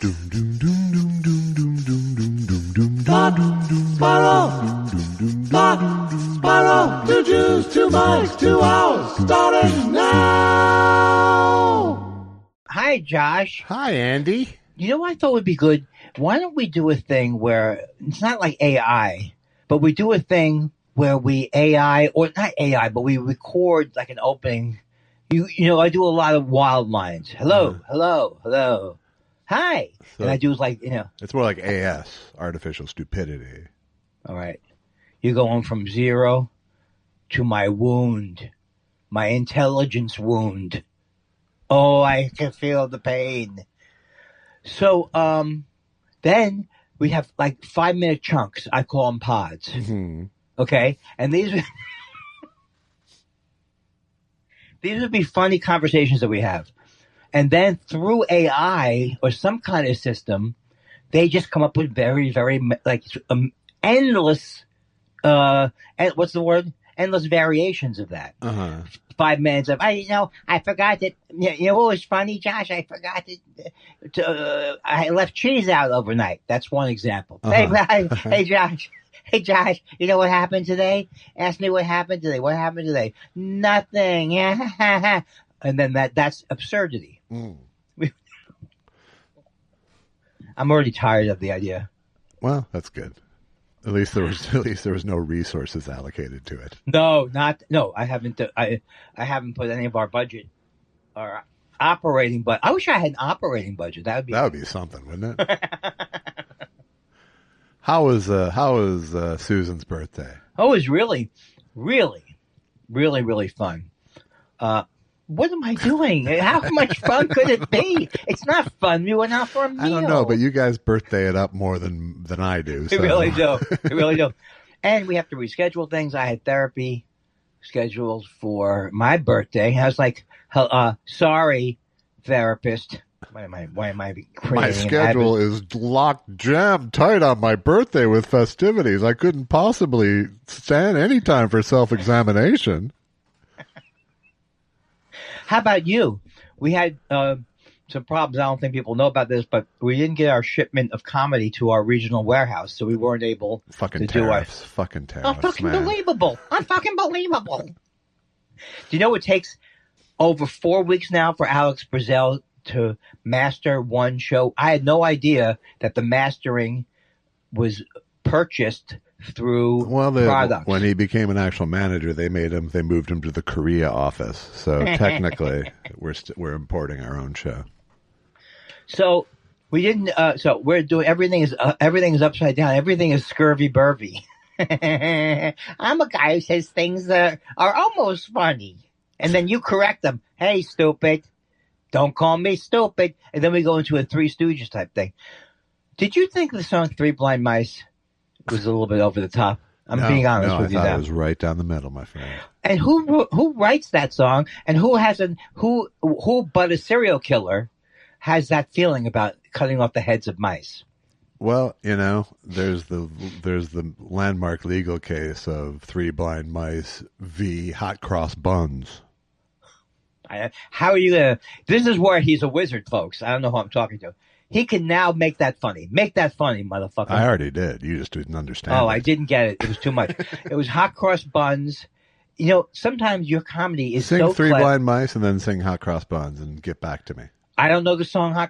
Spiral, 2 Jews, 2 mics, 2 hours, starting now. Hi, Josh. Hi, Andy. You know what I thought would be good? Why don't we do a thing where it's not like AI, but we do a thing where we AI, or not AI, but we record like an opening. You know, I do a lot of wild lines. Hello, hello. Hi. So and I do like, you know. It's more like AS, artificial stupidity. All right. You're going from 0 to my wound, my intelligence wound. Oh, I can feel the pain. So, then we have like 5-minute chunks. I call them pods. Mm-hmm. Okay. And these would be funny conversations that we have. And then through AI or some kind of system, they just come up with very, very like endless, what's the word? Endless variations of that. 5 minutes of, I forgot that, you know what was funny, Josh? I forgot I left cheese out overnight. That's one example. Hey, Josh. Hey, Josh, you know what happened today? Ask me what happened today. What happened today? Nothing. And then that's absurdity. Mm. I'm already tired of the idea. Well, that's good. At least there was no resources allocated to it. No, I haven't. I haven't put any of our budget or operating. But I wish I had an operating budget. That would be something, wouldn't it? How was Susan's birthday? Oh, it was really, really, really, really fun. What am I doing? How much fun could it be? It's not fun. We went out for a meal. I don't know, but you guys birthday it up more than I do. So. We really do. We really do. And we have to reschedule things. I had therapy scheduled for my birthday. I was like, sorry, therapist. Why am I creating my schedule is locked jammed tight on my birthday with festivities. I couldn't possibly stand any time for self-examination. How about you? We had some problems. I don't think people know about this, but we didn't get our shipment of comedy to our regional warehouse, so we weren't able to tariffs. do our... Fucking tariffs. Unbelievable. Unbelievable. Do you know it takes over 4 weeks now for Alex Brazell to master one show? I had no idea that the mastering was purchased through products. When he became an actual manager, they moved him to the Korea office. So technically, we're importing our own show. So we didn't. So we're doing everything is upside down. Everything is scurvy burvy. I'm a guy who says things that are almost funny, and then you correct them. Hey, stupid! Don't call me stupid. And then we go into a Three Stooges type thing. Did you think the song Three Blind Mice was a little bit over the top? I'm being honest with you now. It was right down the middle, my friend. And who writes that song? And who but a serial killer has that feeling about cutting off the heads of mice? Well, there's the landmark legal case of Three Blind Mice v. Hot Cross Buns. How are you gonna? This is where he's a wizard, folks. I don't know who I'm talking to. He can now make that funny. Make that funny, motherfucker. I already did. You just didn't understand. Oh, I didn't get it. It was too much. It was Hot Cross Buns. Sometimes your comedy is sing so Three clever. Blind Mice and then sing Hot Cross Buns and get back to me. I don't know the song Hot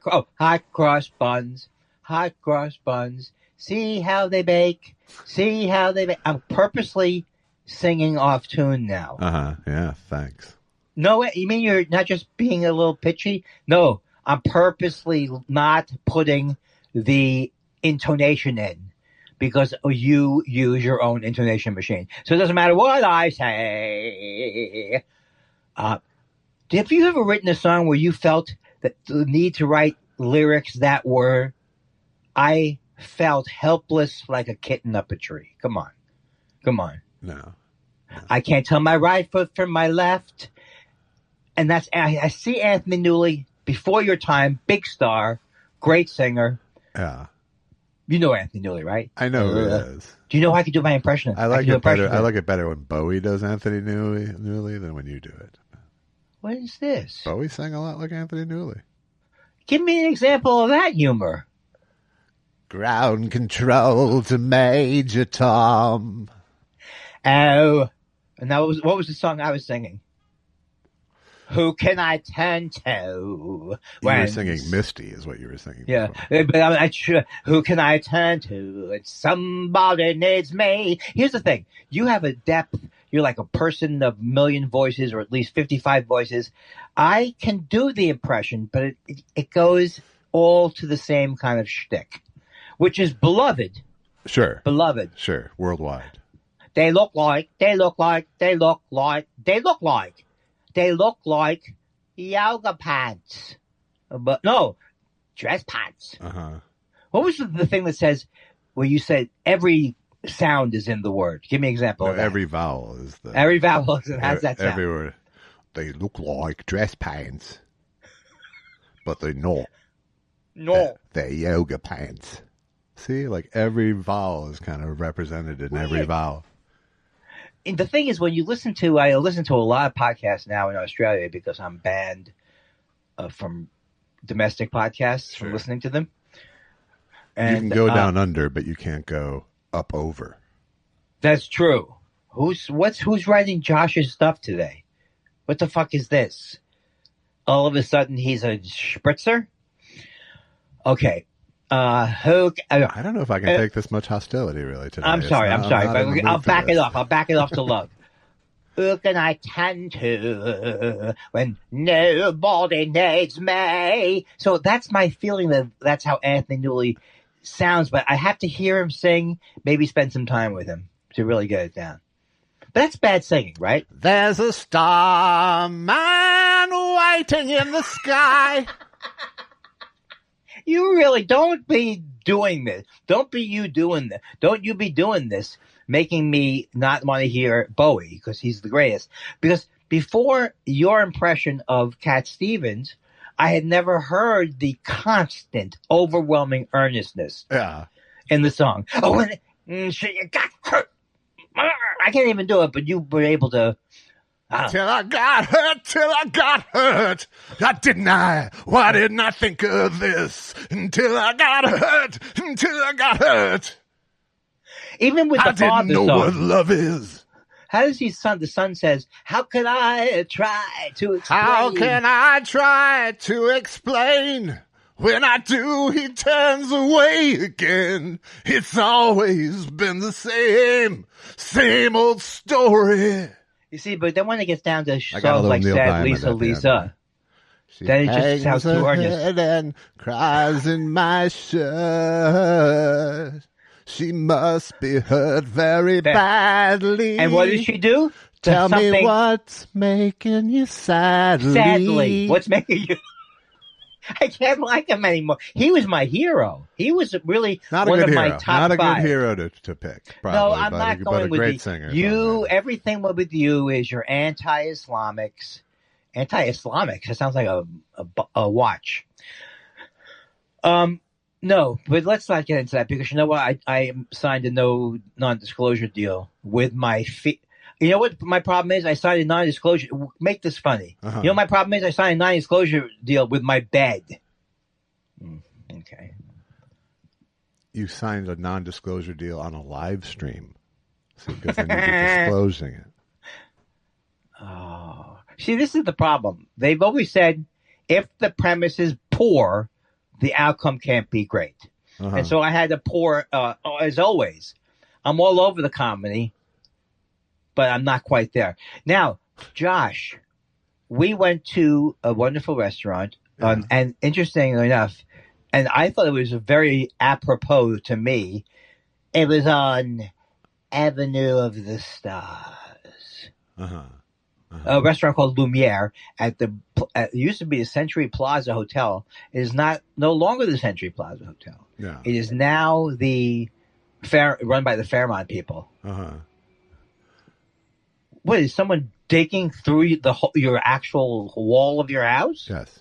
Cross Buns. Hot Cross Buns. See how they bake. See how they bake. I'm purposely singing off tune now. Yeah, thanks. No, you mean you're not just being a little pitchy? No. I'm purposely not putting the intonation in because you use your own intonation machine. So it doesn't matter what I say. Have you ever written a song where you felt that the need to write lyrics that were, I felt helpless like a kitten up a tree? Come on. No. I can't tell my right foot from my left. And I see Anthony Newley. Before your time, big star, great singer. Yeah. You know Anthony Newley, right? I know who it is. Do you know how I can do my impression? I like it better when Bowie does Anthony Newley than when you do it. What is this? Bowie sang a lot like Anthony Newley. Give me an example of that humor. Ground control to Major Tom. Oh, and what was the song I was singing? Who can I turn to? You were singing Misty is what you were singing. Yeah, before. but I'm not sure. Who can I turn to? It's somebody needs me. Here's the thing. You have a depth. You're like a person of a million voices, or at least 55 voices. I can do the impression, but it goes all to the same kind of shtick, which is beloved. Sure. Beloved. Sure. Worldwide. They look like yoga pants. But no, dress pants. Uh-huh. What was the thing that says, where you said every sound is in the word? Give me an example of that. Every vowel is the... Every vowel has that sound. Every word. They look like dress pants, but they're not. No. They're yoga pants. See, like every vowel is kind of represented in every vowel. And the thing is, when you I listen to a lot of podcasts now in Australia because I'm banned from domestic podcasts from listening to them. And, you can go down under, but you can't go up over. That's true. Who's writing Josh's stuff today? What the fuck is this? All of a sudden, he's a spritzer? Okay. I don't know if I can take this much hostility really today. I'm sorry, but I'll back it off. I'll back it off to love. Who can I turn to when nobody needs me? So that's my feeling that's how Anthony Newley sounds, but I have to hear him sing, maybe spend some time with him to really get it down. But that's bad singing, right? There's a star man waiting in the sky. You really don't be doing this. Don't be you doing this. Don't you be doing this, making me not want to hear Bowie because he's the greatest. Because before your impression of Cat Stevens, I had never heard the constant, overwhelming earnestness in the song. Oh, when she got hurt. I can't even do it, but you were able to. Till I got hurt. Why didn't I think of this? Until I got hurt. Even with the father I didn't know what love is. How does the son says, how can I try to explain? How can I try to explain? When I do, he turns away again. It's always been the same old story. You see, but then when it gets down to songs like Sad Lisa, then it just sounds too earnest. And cries in my shirt. She must be hurt very badly. And what does she do? Tell me what's making you sadly. Sadly. What's making you... I can't like him anymore. He was my hero. He was really one of my top Not a five. good hero to pick. Probably, no, I'm not going with great singer. You. Everything with you is your anti-Islamics. Anti-Islamics. That sounds like a watch. No, but let's not get into that because you know what? I signed a no non-disclosure deal with my feet. You know what my problem is? I signed a non-disclosure. Make this funny. You know what my problem is? I signed a non-disclosure deal with my bed. Okay. You signed a non-disclosure deal on a live stream. Because then you're disclosing it. Oh. See, this is the problem. They've always said if the premise is poor, the outcome can't be great. And so I had to pour, as always. I'm all over the comedy. But I'm not quite there. Now, Josh, we went to a wonderful restaurant, and interestingly enough, and I thought it was very apropos to me, it was on Avenue of the Stars. A restaurant called Lumiere it used to be the Century Plaza Hotel. It is no longer the Century Plaza Hotel. Yeah. It is now run by the Fairmont people. What, is someone digging through your actual wall of your house? Yes.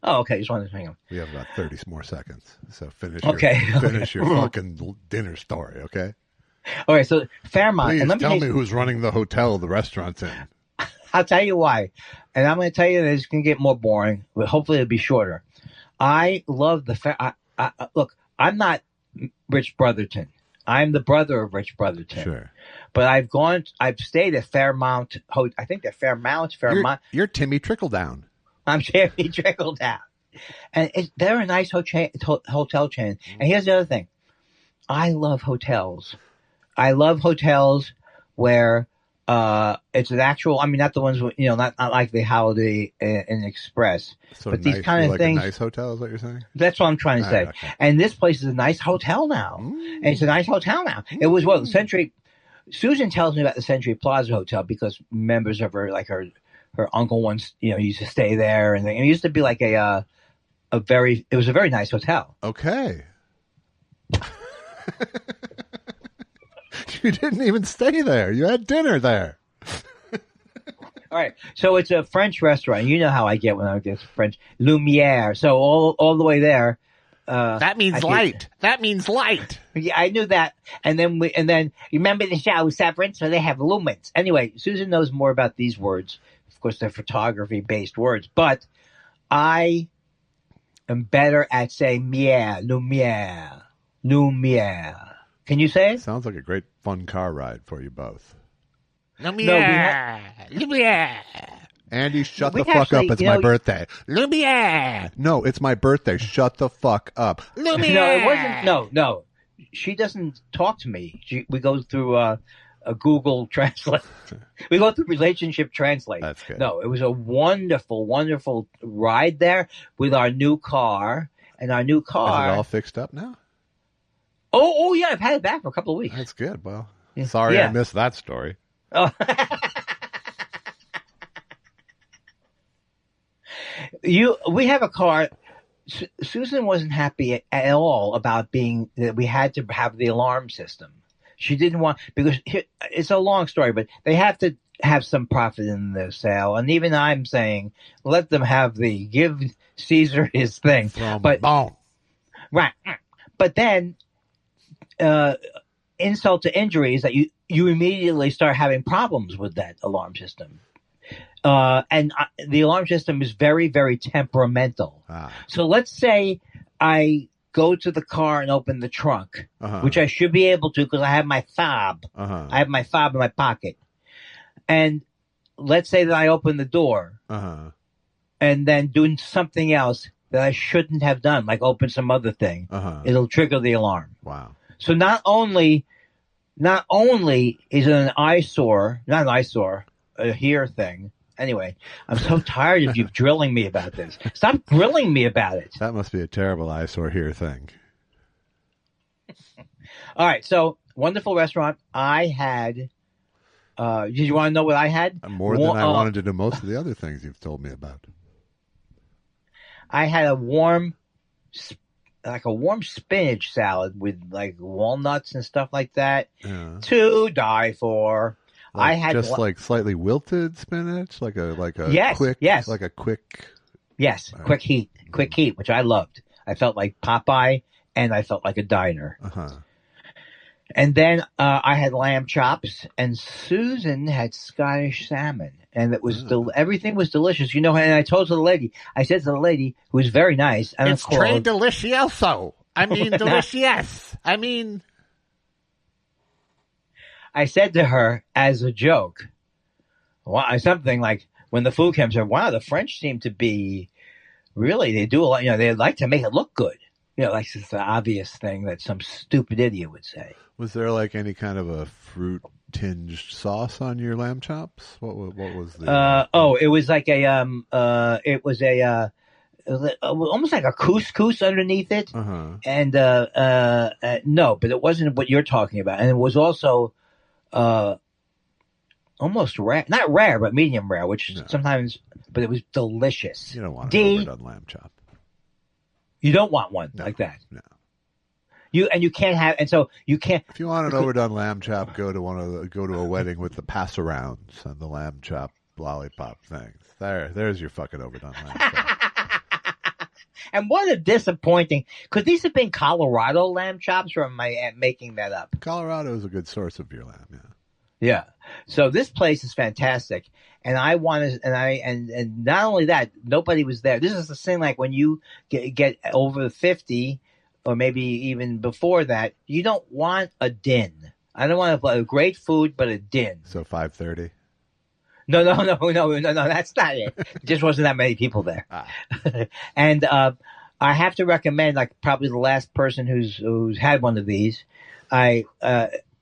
Oh, okay. Just wanted to hang on. We have about 30 more seconds. So finish your fucking dinner story, okay? All right, so Fairmont. Please and tell me who's running the hotel the restaurant's in. I'll tell you why. And I'm going to tell you that it's going to get more boring, but hopefully it'll be shorter. I love look, I'm not Rich Brotherton. I'm the brother of Rich Brotherton. Sure. But I've stayed at Fairmount. I think they're Fairmount. You're Timmy Trickledown. I'm Timmy Trickledown. And they're a nice hotel chain. And here's the other thing. I love hotels. I love hotels where it's an actual, I mean, not the ones, not like the Holiday Inn Express. So but nice, these kind of things. A nice hotel is what you're saying? That's what I'm trying to say. Okay. And this place is a nice hotel now. And it's a nice hotel now. It was the Century. Susan tells me about the Century Plaza Hotel because members of her, like her uncle once, used to stay there. And it used to be like it was a very nice hotel. Okay. You didn't even stay there. You had dinner there. All right. So it's a French restaurant. You know how I get when I get French. Lumiere. So all the way there. That means light. That means light. Yeah, I knew that. And then you remember the show Severance? So they have lumens. Anyway, Susan knows more about these words. Of course, they're photography-based words. But I am better at saying lumiere. Can you say it? Sounds like a great fun car ride for you both. Lumiere. Andy, shut the fuck up. It's my birthday. Lumiere. No, it's my birthday. Shut the fuck up. Lumiere. No, it wasn't. No. She doesn't talk to me. We go through a Google Translate. We go through Relationship Translate. That's good. No, it was a wonderful, wonderful ride there with our new car. And our new car. Is it all fixed up now? Oh yeah, I've had it back for a couple of weeks. That's good. Well, sorry I missed that story. Oh. We have a car. Susan wasn't happy at all about that we had to have the alarm system. She didn't want, because it's a long story, but they have to have some profit in the sale. And even I'm saying, let them give Caesar his thing. Boom. Right. But then, insult to injury is that you immediately start having problems with that alarm system. And the alarm system is very, very temperamental. So let's say I go to the car and open the trunk, which I should be able to because I have my fob. I have my fob in my pocket. And let's say that I open the door and then doing something else that I shouldn't have done, like open some other thing. It'll trigger the alarm. Wow. So not only is it an eyesore, not an eyesore, a here thing. Anyway, I'm so tired of you drilling me about this. Stop grilling me about it. That must be a terrible eyesore here thing. All right, so wonderful restaurant. I had. Did you want to know what I had? More than I wanted to do most of the other things you've told me about. I had a warm spinach salad with like walnuts and stuff like that to die for. Like I had just like slightly wilted spinach, like a quick quick heat, which I loved. I felt like Popeye, and I felt like a diner. And then I had lamb chops, and Susan had Scottish salmon, and it was everything was delicious. And I said to the lady, who was very nice, and it's très delicioso. I mean, delicious. I said to her as a joke, something like when the food came, said, "Wow, the French seem to be really, they do a lot. They like to make it look good. Like it's the obvious thing that some stupid idiot would say." Was there like any kind of a fruit tinged sauce on your lamb chops? What was the? It was like almost like a couscous underneath it, and no, but it wasn't what you're talking about, and it was also almost rare, not rare, but medium rare, which sometimes, but it was delicious. You don't want an overdone lamb chop. You don't want one like that. No. You can't have, and so you can't. If you want an overdone lamb chop, go to a wedding with the pass-arounds and the lamb chop lollipop things. There's your fucking overdone lamb chop. And what a disappointing, because these have been Colorado lamb chops, or am I making that up? Colorado is a good source of your lamb, Yeah. So this place is fantastic. And I wanted, and not only that, nobody was there. This is the thing, like when you get over 50, or maybe even before that, you don't want a din. I don't want a great food, but a din. So 5:30. No, that's not it. There just wasn't that many people there. And I have to recommend, like probably the last person who's had one of these, I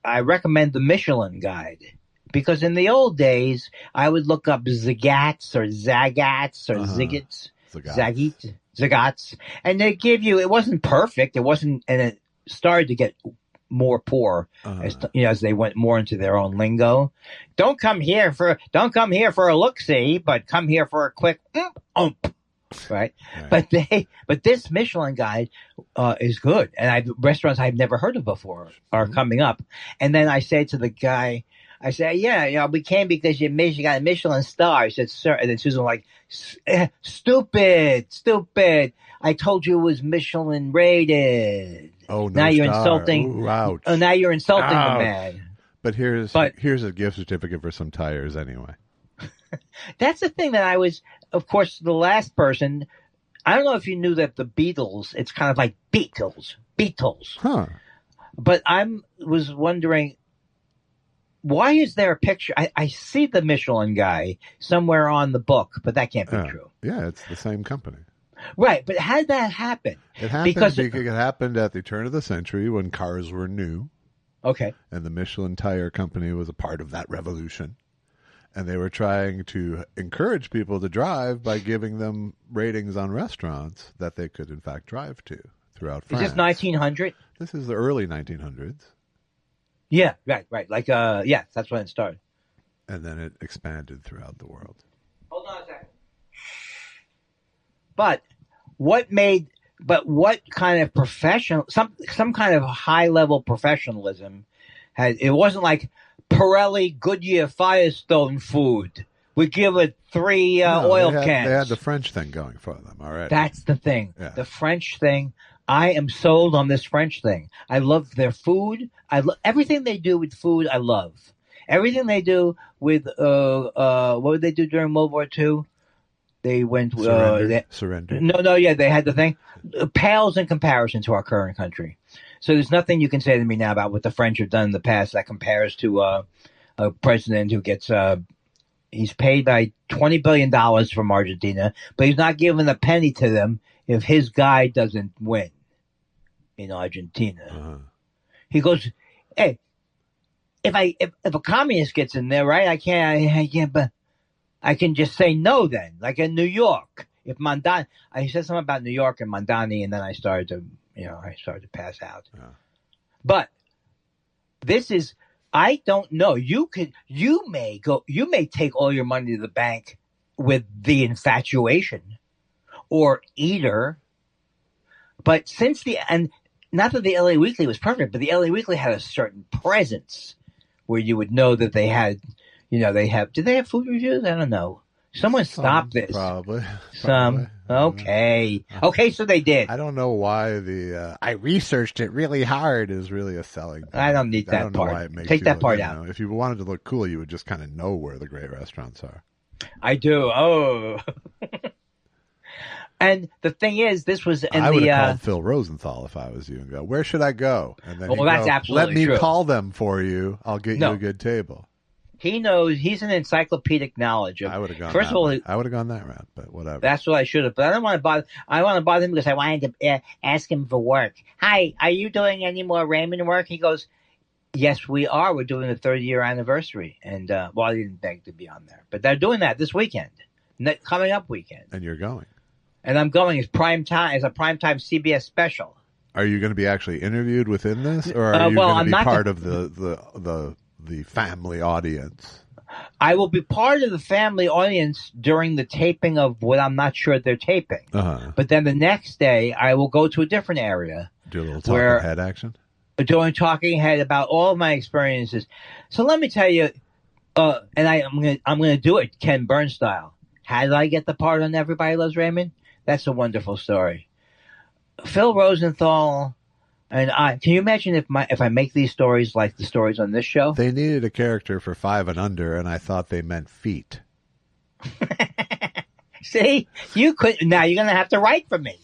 recommend the Michelin Guide. Because in the old days, I would look up Zagats or Zagats or Zagats, and they give you, it wasn't perfect. It wasn't, and it started to get more poor as they went more into their own lingo. Don't come here for a look-see, but come here for a quick right? But this Michelin Guide is good, and restaurants I've never heard of before are coming up. And then I say to the guy, I say, yeah, we came because you got a Michelin star. He said, sir. And then Susan was like, stupid. I told you it was Michelin rated. Oh, no, now you're insulting. Ooh, ouch. Oh, now you're insulting the man. But here's a gift certificate for some tires anyway. That's the thing that I was, of course, the last person. I don't know if you knew that the Beatles, it's kind of like Beatles. Huh. But was wondering, why is there a picture? I see the Michelin guy somewhere on the book, but that can't be true. Yeah, it's the same company. Right, but how did that happen? It happened because it happened at the turn of the century when cars were new. Okay. And the Michelin Tire Company was a part of that revolution. And they were trying to encourage people to drive by giving them ratings on restaurants that they could, in fact, drive to throughout France. Is this 1900? This is the early 1900s. Yeah, right. Like, that's when it started. And then it expanded throughout the world. Hold on a second. But what kind of professional, some kind of high level professionalism it wasn't like Pirelli Goodyear Firestone food. We give it 3 oil cans. They had the French thing going for them already. That's the thing. Yeah. The French thing. I am sold on this French thing. I love their food. I love everything they do with food. I love everything they do with what would they do during World War II? They went surrender. No, yeah, they had the thing. Pales in comparison to our current country. So there's nothing you can say to me now about what the French have done in the past that compares to a president who gets he's paid by $20 billion from Argentina, but he's not giving a penny to them if his guy doesn't win in Argentina. Uh-huh. He goes, hey, if a communist gets in there, right? I can't, but I can just say no then, like in New York. If Mondani, I said something about New York and Mondani, and then I started to pass out. Yeah. But this is, I don't know. You may take all your money to the bank with the infatuation or either. But and not that the LA Weekly was perfect, but the LA Weekly had a certain presence where you would know that they had, did they have food reviews? I don't know. Someone stopped this. Probably. Okay. Okay, so they did. I don't know why I researched it really hard is really a selling thing. I don't need that I don't part. Know why it makes Take that look, part out. If you wanted to look cool, you would just kind of know where the great restaurants are. I do. Oh. And the thing is, this was in I would have called Phil Rosenthal if I was you and go, where should I go? And then that's absolutely let me true. call them for you. I'll get you a good table. He knows. He's an encyclopedic knowledge of. I would have gone. First of all, I would have gone that route, but whatever. That's what I should have. But I don't want to bother. I want to bother him because I wanted to ask him for work. Hi, are you doing any more Raymond work? He goes, yes, we are. We're doing the 30-year anniversary, and I didn't beg to be on there, but they're doing that this weekend, coming up weekend. And you're going. And I'm going as a primetime CBS special. Are you going to be actually interviewed within this, or are you going to be part of the family audience? I will be part of the family audience during the taping of what I'm not sure they're taping. Uh-huh. But then the next day, I will go to a different area. Do a little talking head action? Doing talking head about all of my experiences. So let me tell you, and I'm gonna do it Ken Burns style. How did I get the part on Everybody Loves Raymond? That's a wonderful story. Phil Rosenthal and I. Can you imagine if I make these stories like the stories on this show? They needed a character for 5 and under, and I thought they meant feet. See, you could. Now you're gonna have to write for me.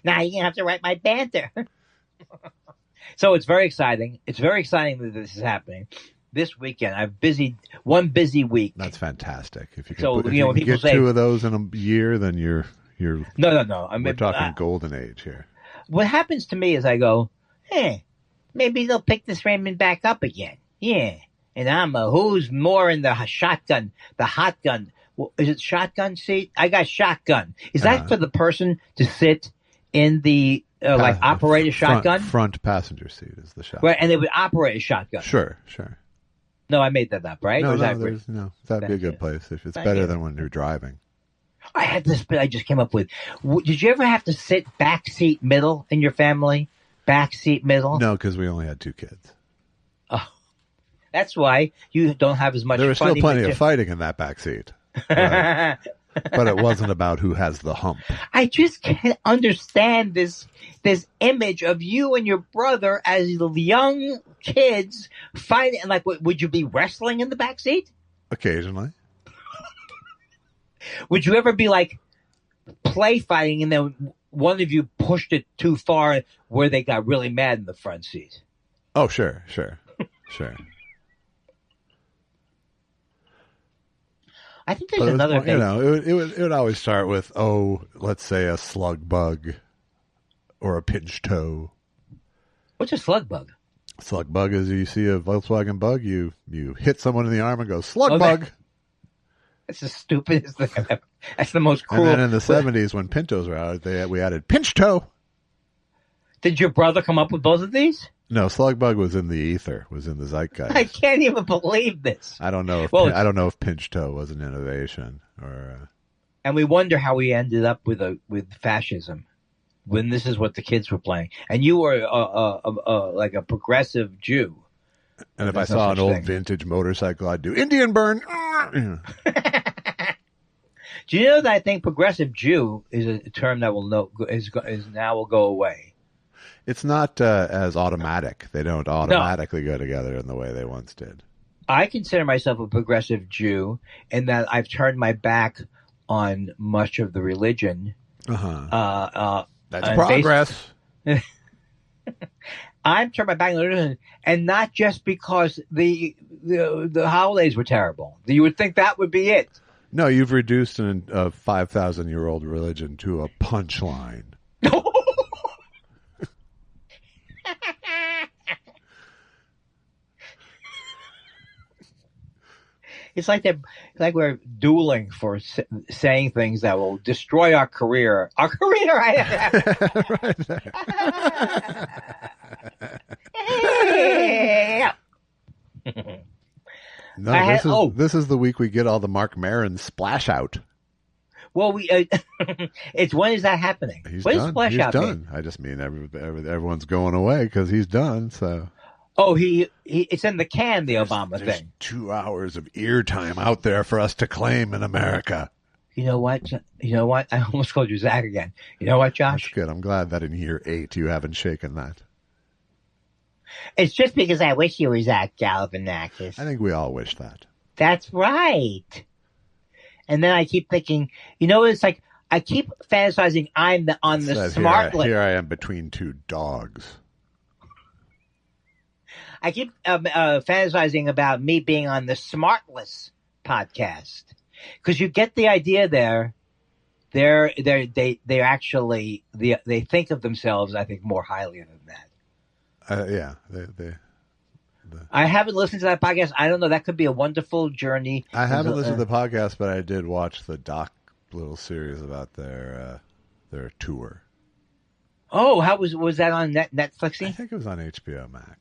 Now you're gonna have to write my banter. So it's very exciting. It's very exciting that this is happening this weekend. One busy week. That's fantastic. If you can, So, if you know, you can people get say- 2 of those in a year, then you're No. I mean, we're talking golden age here. what happens to me is I go, maybe they'll pick this Raymond back up again. Yeah. And I'm who's more in the shotgun, the hot gun. Well, is it shotgun seat? I got shotgun. Is that for the person to sit in the, operate a shotgun? Front passenger seat is the shotgun. Right, and they would operate a shotgun. Sure. No, I made that up, right? No, Or is that that'd be a good place if it's Thank better you. than when you're driving. I had this bit I just came up with. Did you ever have to sit back seat middle in your family? Back seat middle? No, because we only had 2 kids. Oh, that's why you don't have as much. There was still funny plenty with of fighting in that back seat. But it wasn't about who has the hump. I just can't understand this image of you and your brother as young kids fighting. Like, would you be wrestling in the back seat? Occasionally. Would you ever be like play fighting and then one of you pushed it too far where they got really mad in the front seat? Oh, sure. I think there's another thing. You know, it would always start with, let's say a slug bug or a pinch toe. What's a slug bug? Slug bug is you see a Volkswagen bug, you hit someone in the arm and go, slug bug. That's the stupidest thing I've ever. That's the most cruel. And then in the 70s when Pintos were out, we added pinch toe. Did your brother come up with both of these? No, slug bug was in the ether, was in the zeitgeist. I can't even believe this. I don't know if pinch toe was an innovation or. And we wonder how we ended up with fascism, when this is what the kids were playing, and you were like a progressive Jew. And if I saw an old vintage motorcycle, I'd do Indian burn. Do you know that I think progressive Jew is a term that will go away? It's not as automatic. They don't automatically go together in the way they once did. I consider myself a progressive Jew in that I've turned my back on much of the religion. That's progress. I've turned my back on the religion, and not just because the holidays were terrible. You would think that would be it. No, you've reduced a 5,000-year-old religion to a punchline. It's like we're dueling for saying things that will destroy our career. Our career. No, this is the week we get all the Mark Maron splash out. Well, it's when is that happening? When is splash out? He's done. I just mean everyone's going away because he's done. So. Oh, it's in the can, the Obama thing. 2 hours of ear time out there for us to claim in America. You know what? I almost called you Zach again. You know what, Josh? That's good. I'm glad that in year 8 you haven't shaken that. It's just because I wish you were Zach Galifianakis. I think we all wish that. That's right. And then I keep thinking, it's like I keep fantasizing I'm on the smart list. Here I am between 2 dogs. I keep fantasizing about me being on the Smartless podcast because you get the idea there. They actually they think of themselves, I think, more highly than that. Yeah, I haven't listened to that podcast. I don't know. That could be a wonderful journey. I haven't listened to the podcast, but I did watch the little series about their tour. Oh, how was that on Netflixy? I think it was on HBO Max.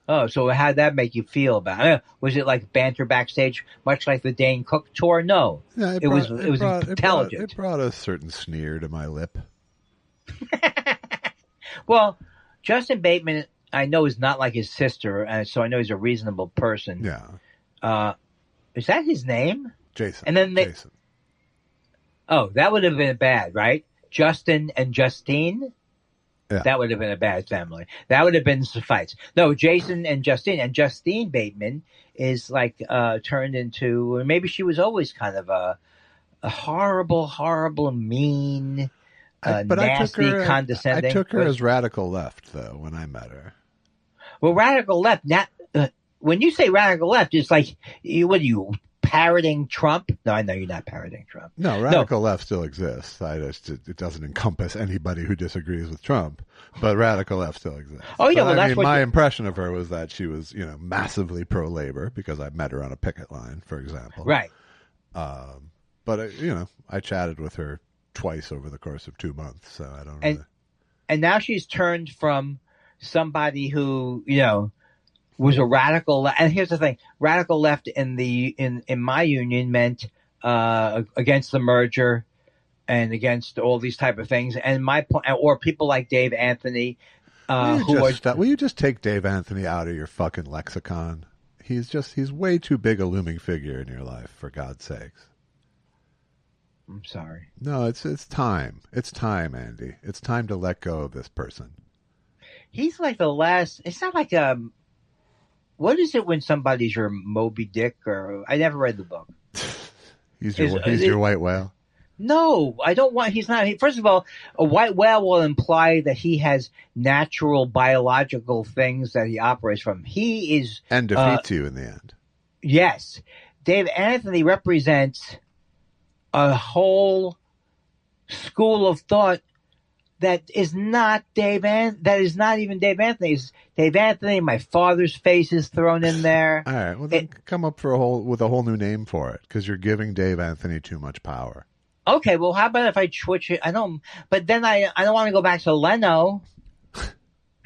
Oh, so how did that make you feel about it? Was it like banter backstage, much like the Dane Cook tour? No, it was intelligent. It brought a certain sneer to my lip. Well, Justin Bateman, I know, is not like his sister, so I know he's a reasonable person. Yeah. Is that his name? Jason. And then Jason. Oh, that would have been bad, right? Justin and Justine? Yeah. That would have been a bad family. That would have been some fights. No, Jason and Justine. And Justine Bateman is like turned into, maybe she was always kind of horrible, horrible, mean, nasty, condescending. I took her as radical left, though, when I met her. Well, radical left. When you say radical left, it's like, what are you, parroting Trump? No, I know you're not parroting Trump. No, radical left still exists. It doesn't encompass anybody who disagrees with Trump, but radical left still exists. Oh, yeah, but, my impression of her was that she was, massively pro-labor because I met her on a picket line, for example. Right. But, I chatted with her twice over the course of 2 months, so I don't know. And now she's turned from somebody who, was a radical and here's the thing, radical left in my union meant against the merger and against all these type of things, and my point, or people like Dave Anthony will you just take Dave Anthony out of your fucking lexicon? He's way too big a looming figure in your life, for God's sakes. I'm sorry. No, it's time. It's time, Andy. It's time to let go of this person. He's like the last. It's not like what is it when somebody's your Moby Dick? Or I never read the book. he's your white whale. No, I don't want. He's not. First of all, a white whale will imply that he has natural biological things that he operates from. He is and defeats you in the end. Yes, Dave Anthony represents a whole school of thought that is not that is not even Dave Anthony. It's Dave Anthony. My father's face is thrown in there. All right, well then come up with a whole new name for it, because you're giving Dave Anthony too much power. Okay, well, how about if I switch it? But then I don't want to go back to Leno.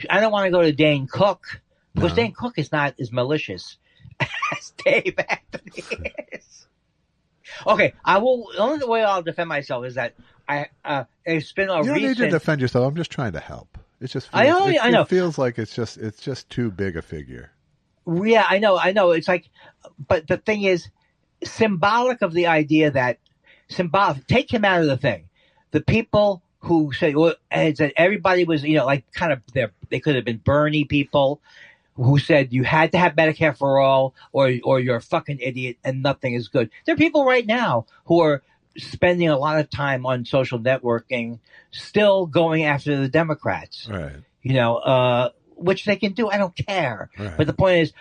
I don't want to go to Dane Cook, because Dane Cook is not as malicious as Dave Anthony is. Okay, I will. The only way I'll defend myself is that it's been a You don't recent. need to defend yourself. I'm just trying to help. It just feels, I know. It feels like it's just too big a figure. Yeah, I know. It's like, but the thing is, symbolic of the idea that take him out of the thing. The people who say that everybody was, like kind of they could have been Bernie people who said you had to have Medicare for all, or you're a fucking idiot and nothing is good. There are people right now who are spending a lot of time on social networking, still going after the Democrats. Right. Which they can do. I don't care. Right. But the point is,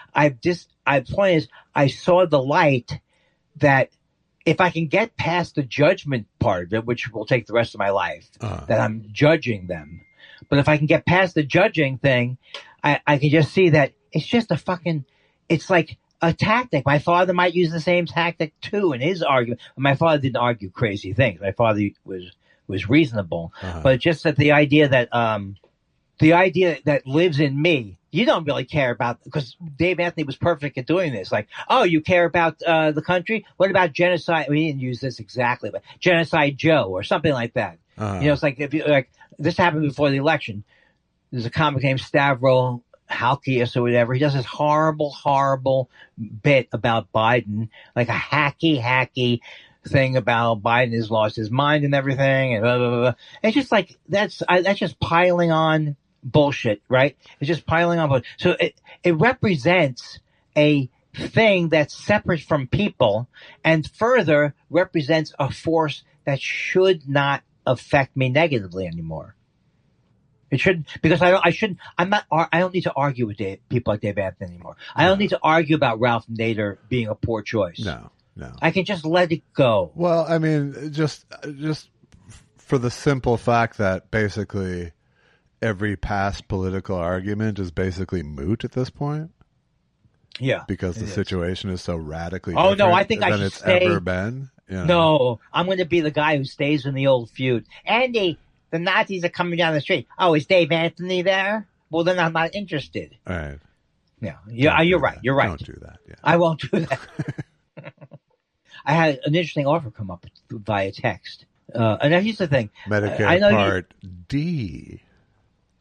I saw the light that if I can get past the judgment part of it, which will take the rest of my life, that I'm judging them. But if I can get past the judging thing, I can just see that it's just it's like a tactic. My father might use the same tactic too in his argument. My father didn't argue crazy things. My father was reasonable, but just that the idea that lives in me, you don't really care about, because Dave Anthony was perfect at doing this. Like, oh, you care about the country? What about genocide? We didn't use this exactly, but Genocide Joe or something like that. It's like this happened before the election. There's a comic named Stavro Halkias or whatever. He does this horrible, horrible bit about Biden, like a hacky thing about Biden has lost his mind and everything, and blah, blah, blah. It's just like that's just piling on bullshit, right? It's just piling on bullshit. So it represents a thing that's separate from people, and further represents a force that should not affect me negatively anymore. It shouldn't, because I don't need to argue with people like Dave Anthony anymore. I don't need to argue about Ralph Nader being a poor choice. No. I can just let it go. Well, I mean, just for the simple fact that basically every past political argument is basically moot at this point. Yeah. Because the situation is so radically different no, I think than I should it's stay. ever been. No, I'm going to be the guy who stays in the old feud. Andy, the Nazis are coming down the street. Oh, is Dave Anthony there? Well, then I'm not interested. All right. Yeah, you're right. You're right. Don't do that. Yeah. I won't do that. I had an interesting offer come up via text. And now here's the thing. Medicare Part D.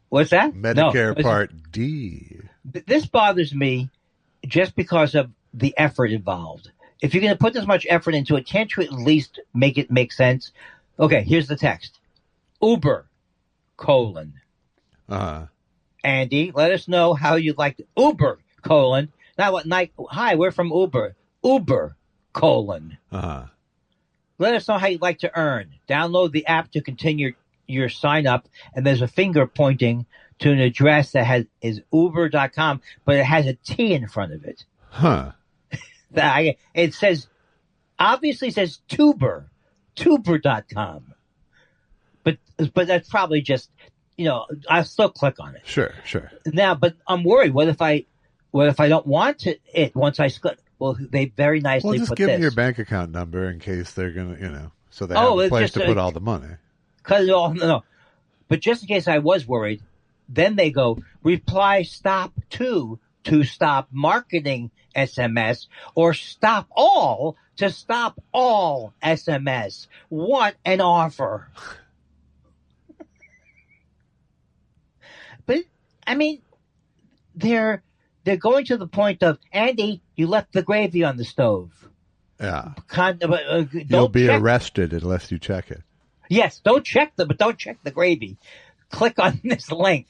What's that? Medicare Part D. This bothers me just because of the effort involved. If you're going to put this much effort into it, can't you at least make it make sense? Okay, here's the text. Uber, : Andy, let us know how you'd like to. Uber, : Not what night. Hi, we're from Uber. Uber, : Let us know how you'd like to earn. Download the app to continue your sign up, and there's a finger pointing to an address that is Uber.com, but it has a T in front of it. Huh. It says, obviously says Tuber.com. But that's probably just, I'll still click on it. Sure. Now, but I'm worried. What if I don't want it once I click? Well, they very nicely Well, just put give this. them your bank account number in case they're going to, so they have a place to put all the money. No. But just in case I was worried, then they go, reply stop to stop marketing SMS, or stop all to stop all SMS. What an offer. But, I mean, they're going to the point of, Andy, you left the gravy on the stove. Yeah. You'll be arrested unless you check it. Yes, don't check the gravy. Click on this link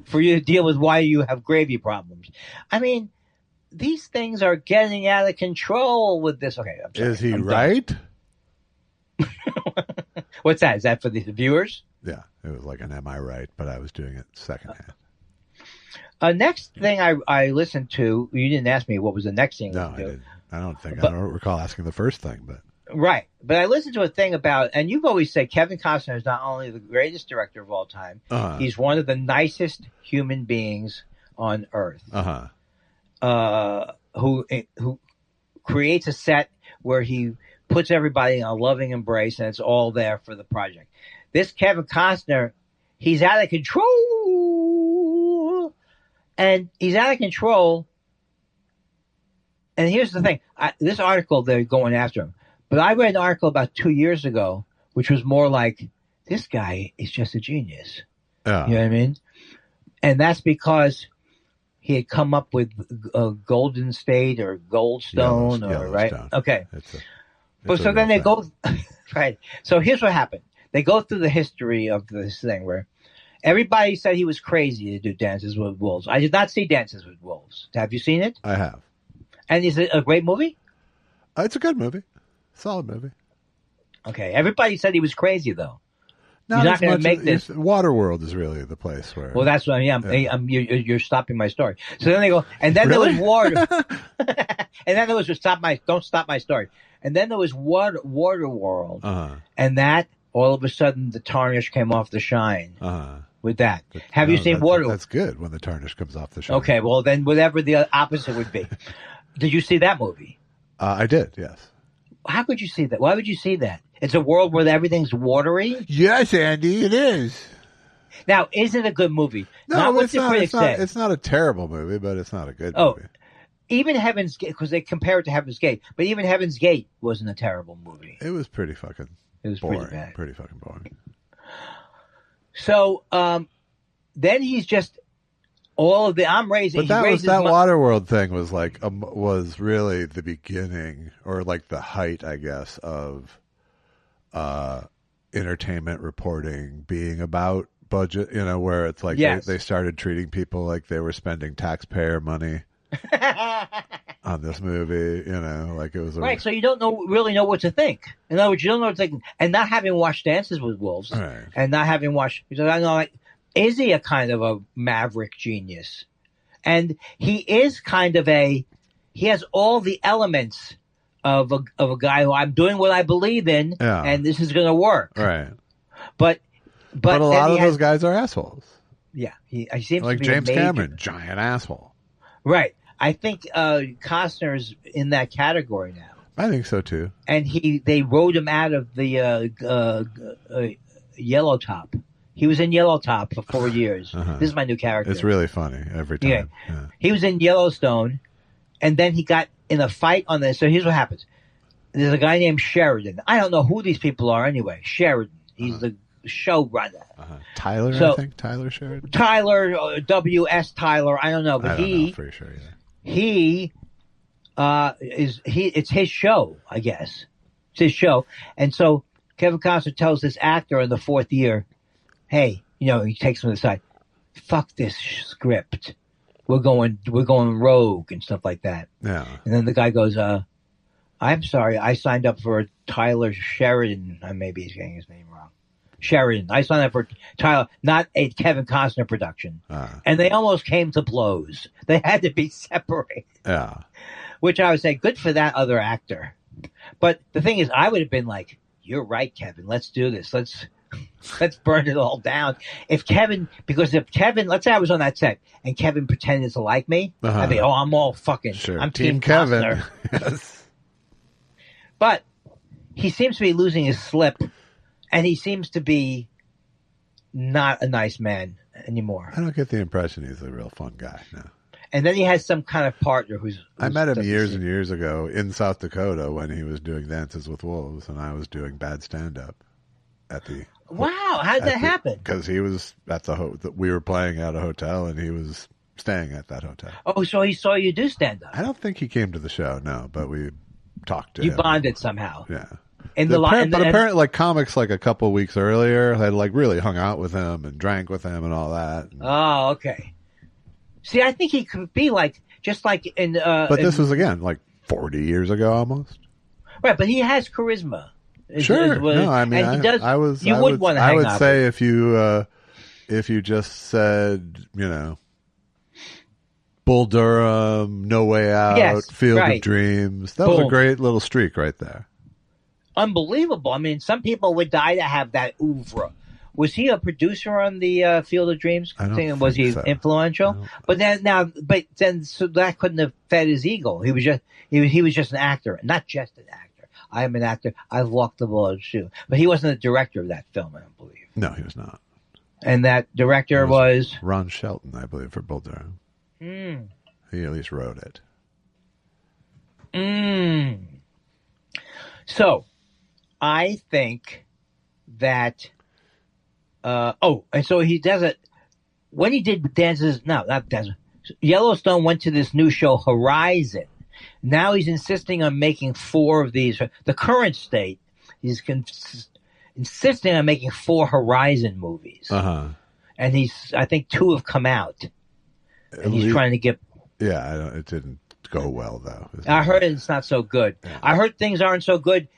for you to deal with why you have gravy problems. I mean, these things are getting out of control with this. Okay, I'm sorry. Is he right? What's that? Is that for the viewers? Yeah, it was like an "Am I right?" But I was doing it secondhand. Next thing I listened to, you didn't ask me what was the next thing. No, I didn't. I don't recall asking the first thing, but. Right. But I listened to a thing about, and you've always said Kevin Costner is not only the greatest director of all time, he's one of the nicest human beings on earth. Who creates a set where he puts everybody in a loving embrace, and it's all there for the project. This Kevin Costner, he's out of control. And he's out of control. And here's the thing. This article, they're going after him. But I read an article about 2 years ago, which was more like, this guy is just a genius. Yeah. You know what I mean? And that's because he had come up with Golden State or Goldstone, right? Okay. So then they go, right. So here's what happened. They go through the history of this thing where everybody said he was crazy to do Dances with Wolves. I did not see Dances with Wolves. Have you seen it? I have. And is it a great movie? It's a good movie. Solid movie. Okay. Everybody said he was crazy, though. You're not going to make this. Waterworld is really the place where. Well, that's what you're stopping my story. So then they go, and then there was water. And then there was don't stop my story. And then there was Waterworld. And that, all of a sudden, the tarnish came off the shine with that. Have you seen Waterworld? That's good when the tarnish comes off the shine. Okay, well, then whatever the opposite would be. Did you see that movie? I did, yes. How could you see that? Why would you see that? It's a world where everything's watery? Yes, Andy, it is. Now, is it a good movie? No, it's not a terrible movie, but it's not a good movie. Even Heaven's Gate, because they compare it to Heaven's Gate, but even Heaven's Gate wasn't a terrible movie. It was pretty fucking boring. Pretty bad. Pretty fucking boring. So, then he's just all of the But that Waterworld thing was like was really the beginning or like the height, I guess, of entertainment reporting being about budget. Where it's like they started treating people like they were spending taxpayer money on this movie. Like it was right. So you don't really know what to think. In other words, you don't know what to think, and not having watched Dances with Wolves, and not having watched, because I know like. Is he a kind of a maverick genius? And he is kind of he has all the elements of a guy who I'm doing what I believe in, and this is going to work. Right. But a lot of those guys are assholes. Yeah. He seems like to be James Cameron, giant asshole. Right. I think Costner's in that category now. I think so too. And they wrote him out of the Yellow Top. He was in Yellow Top for 4 years. This is my new character. It's really funny every time. Yeah. He was in Yellowstone, and then he got in a fight on this. So here's what happens. There's a guy named Sheridan. I don't know who these people are anyway. Sheridan. He's the showrunner. Tyler, I think. Tyler Sheridan? Tyler, W.S. Tyler. I don't know. But I don't know for sure, it's his show, I guess. It's his show. And so Kevin Costner tells this actor in the fourth year, hey, he takes him to the side. Fuck this script. We're going rogue and stuff like that. Yeah. And then the guy goes, I'm sorry. I signed up for Tyler Sheridan. I may be getting his name wrong. Sheridan. I signed up for Tyler, not a Kevin Costner production. And they almost came to blows. They had to be separated. Yeah. Which I would say, good for that other actor. But the thing is, I would have been like, you're right, Kevin. Let's do this. Let's burn it all down. Because if Kevin, let's say I was on that set and Kevin pretended to like me, I'd be, I'm all fucking, sure. I'm Team Kevin. Costner. Yes. But he seems to be losing his slip, and he seems to be not a nice man anymore. I don't get the impression he's a real fun guy. No. And then he has some kind of partner who's I met him years and years ago in South Dakota when he was doing Dances with Wolves, and I was doing bad stand-up at the. Wow, how did that happen? Because he was at the we were playing at a hotel, and he was staying at that hotel. Oh, so he saw you do stand-up. I don't think he came to the show, no, but we talked to him. You bonded somehow. Yeah. But apparently, like, comics, like, a couple weeks earlier had, like, really hung out with him and drank with him and all that. Oh, okay. See, I think he could be like, just like in. But this was, again, like 40 years ago almost. Right, but he has charisma. Sure. No, I mean, and he does, I would want to hang out say if you just said, Bull Durham, No Way Out, yes, Field right. of Dreams, that was a great little streak right there. Unbelievable. I mean, some people would die to have that oeuvre. Was he a producer on the Field of Dreams thing? Was he influential? But then, so that couldn't have fed his ego. He was just an actor, not just an actor. I am an actor. I've walked the world too. But he wasn't the director of that film, I don't believe. No, he was not. And that director was Ron Shelton, I believe, for Bull Durham. He at least wrote it. So, I think that. And so he does it when he did Dances. No, not Dances. Yellowstone went to this new show, Horizon. Now he's insisting on making 4 of these. The current state, he's insisting on making 4 Horizon movies. And I think 2 have come out. And he's trying to get. Yeah, it didn't go well though. I heard it's not so good. Yeah. I heard things aren't so good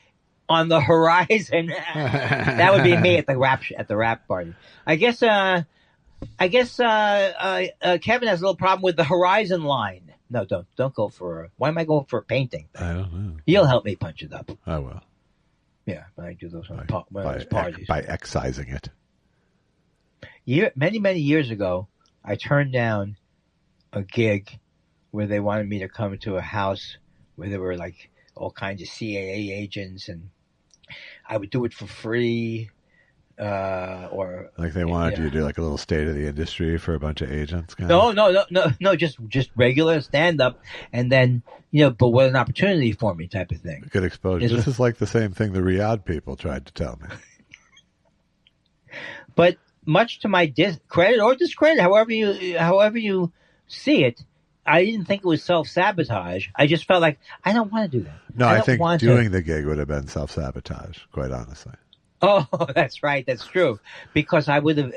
on the horizon. That would be me at the rap party. I guess Kevin has a little problem with the Horizon line. No, don't go for. Why am I going for a painting? I don't know. You'll help me punch it up. I will. Yeah, but I do those parties by excising it. Many years ago, I turned down a gig where they wanted me to come to a house where there were like all kinds of CAA agents, and I would do it for free. Or like they wanted you to do like a little state of the industry for a bunch of agents. No, just regular stand up, and then but what an opportunity for me type of thing. Good exposure. This is like the same thing the Riyadh people tried to tell me. But much to my credit or discredit, however you see it, I didn't think it was self-sabotage. I just felt like I don't want to do that. No, I think doing the gig would have been self-sabotage, quite honestly. Oh, that's right. That's true. Because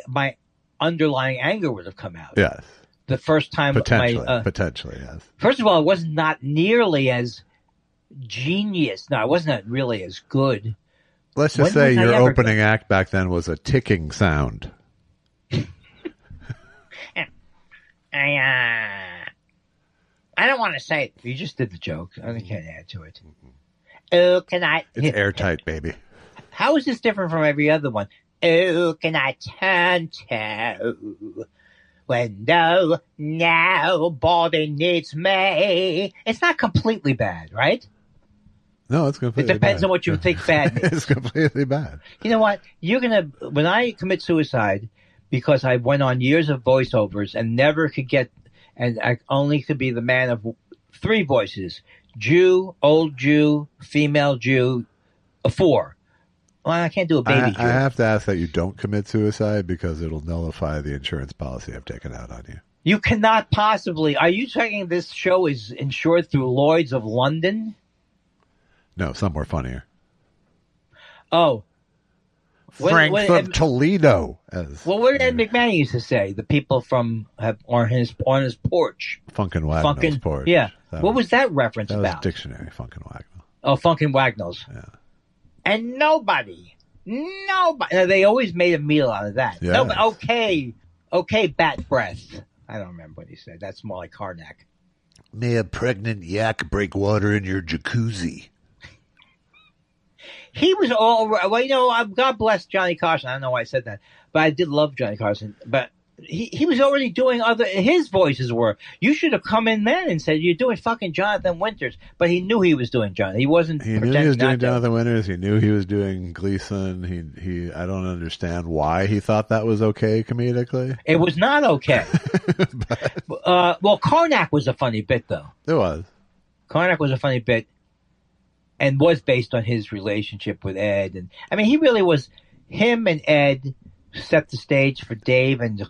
my underlying anger would have come out. Yes. The first time. Potentially, yes. First of all, it was not nearly as genius. No, it wasn't really as good. Let's just say your opening act back then was a ticking sound. I don't want to say it. You just did the joke. I can't add to it. Oh, can I? It's airtight, baby. How is this different from every other one? Oh, can I turn to when nobody needs me? It's not completely bad, right? No, it's completely bad. It depends on what you think bad means. It's completely bad. You know what? When I commit suicide, because I went on years of voiceovers and never could get, and I only could be the man of 3 voices: Jew, old Jew, female Jew, 4. Well, I can't do a baby Jew. I have to ask that you don't commit suicide because it'll nullify the insurance policy I've taken out on you. You cannot possibly. Are you saying this show is insured through Lloyd's of London? No, somewhere funnier. Oh. Frank of Toledo. What did Ed McMahon used to say? The people on his porch. Funkin' Wagnall's porch. Yeah. What was that reference about? That was Dictionary, Funkin' Wagnall. Oh, Funkin' Wagnalls. Yeah. And nobody, they always made a meal out of that. Yeah. Nobody, okay, bat breath. I don't remember what he said. That's more like Karnak. May a pregnant yak break water in your jacuzzi. He was all well, God bless Johnny Carson. I don't know why I said that, but I did love Johnny Carson. But he was already doing his voices were. You should have come in then and said, you're doing fucking Jonathan Winters. But he knew he was doing He wasn't. He knew he was doing Jonathan Winters. He knew he was doing Gleason. He. I don't understand why he thought that was okay comedically. It was not okay. Well, Karnak was a funny bit, though. It was. Karnak was a funny bit, and was based on his relationship with Ed. And I mean, he really was. Him and Ed set the stage for Dave, and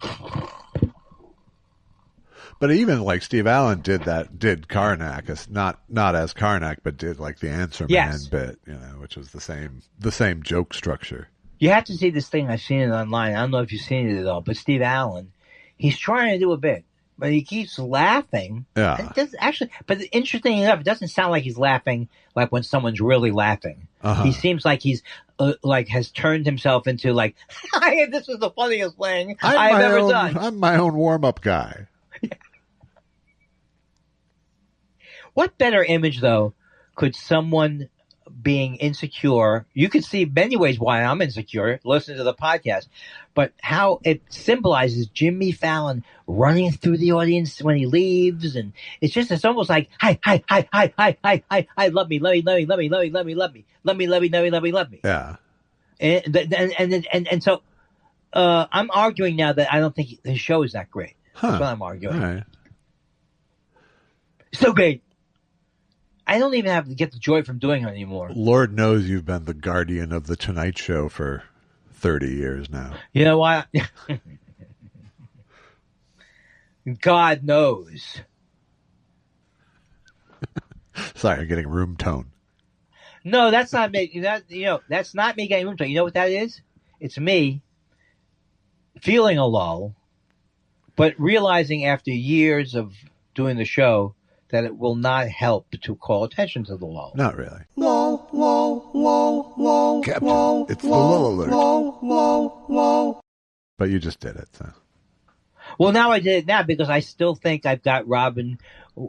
but even like Steve Allen did Karnak as not as Karnak, but did like the Answer Man bit, which was the same joke structure. You have to see this thing. I've seen it online. I don't know if you've seen it at all, but Steve Allen, he's trying to do a bit, but he keeps laughing. Yeah. It does actually, but interesting enough, it doesn't sound like he's laughing like when someone's really laughing. Uh-huh. He seems like he's has turned himself into like, this is the funniest thing I've ever done. I'm my own warm-up guy. What better image, though, could someone being insecure? You could see many ways why I'm insecure. Listen to the podcast, but how it symbolizes Jimmy Fallon running through the audience when he leaves, and it's almost like hi, love me, love me. Yeah, and so I'm arguing now that I don't think his show is that great. Huh. That's what I'm arguing. All right. So great. I don't even have to get the joy from doing it anymore. Lord knows you've been the guardian of the Tonight Show for 30 years now. You know why? God knows. Sorry, I'm getting room tone. No, that's not me. That's not me getting room tone. You know what that is? It's me feeling a lull, but realizing after years of doing the show that it will not help to call attention to the lull. Not really. Lull, lull, lull, lull, Captain, lull, it's the lull alert. Lull, lull, lull. But you just did it, so. Well, now I did it now because I still think I've got Robin.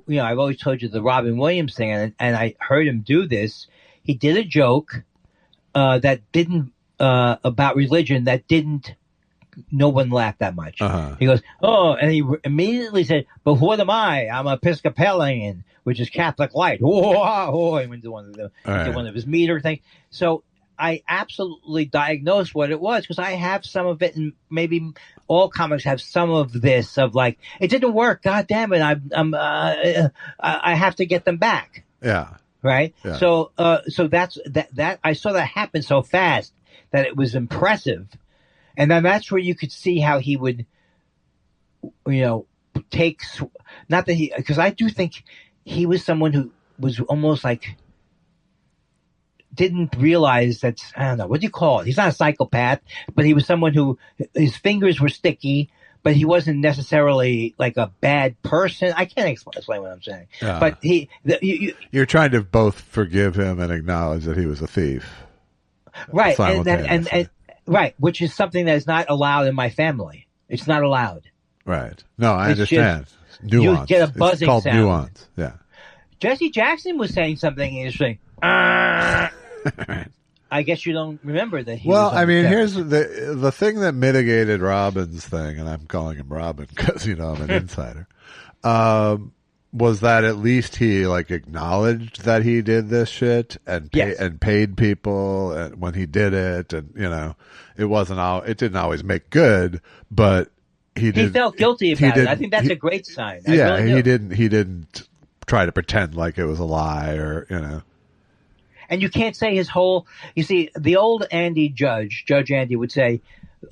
I've always told you the Robin Williams thing, and I heard him do this. He did a joke that didn't about religion that didn't. No one laughed that much. Uh-huh. He goes, oh, and he immediately said, but what am I? I'm Episcopalian, which is Catholic light. Oh, he went to one of his meter things. So I absolutely diagnosed what it was because I have some of it, and maybe all comics have some of this of like, it didn't work. God damn it. I have to get them back. Yeah. Right. Yeah. So that's that I saw that happen so fast that it was impressive. And then that's where you could see how he would, take, not that because I do think he was someone who was almost like, didn't realize that, I don't know, what do you call it? He's not a psychopath, but he was someone who, his fingers were sticky, but he wasn't necessarily like a bad person. I can't explain what I'm saying. Yeah. But you're trying to both forgive him and acknowledge that he was a thief. Right. And right, which is something that is not allowed in my family. It's not allowed. Right. No, I understand. Nuance. You get a buzzing sound. It's called sound. nuance. Yeah. Jesse Jackson was saying something interesting. I guess you don't remember that. Here's the thing that mitigated Robin's thing, and I'm calling him Robin because I'm an insider. Was that at least he acknowledged that he did this shit and paid people when he did it, and it didn't always make good, but he felt guilty about it. I think that's a great sign. He didn't try to pretend like it was a lie or. And you can't say his whole. You see, the old Judge Andy would say,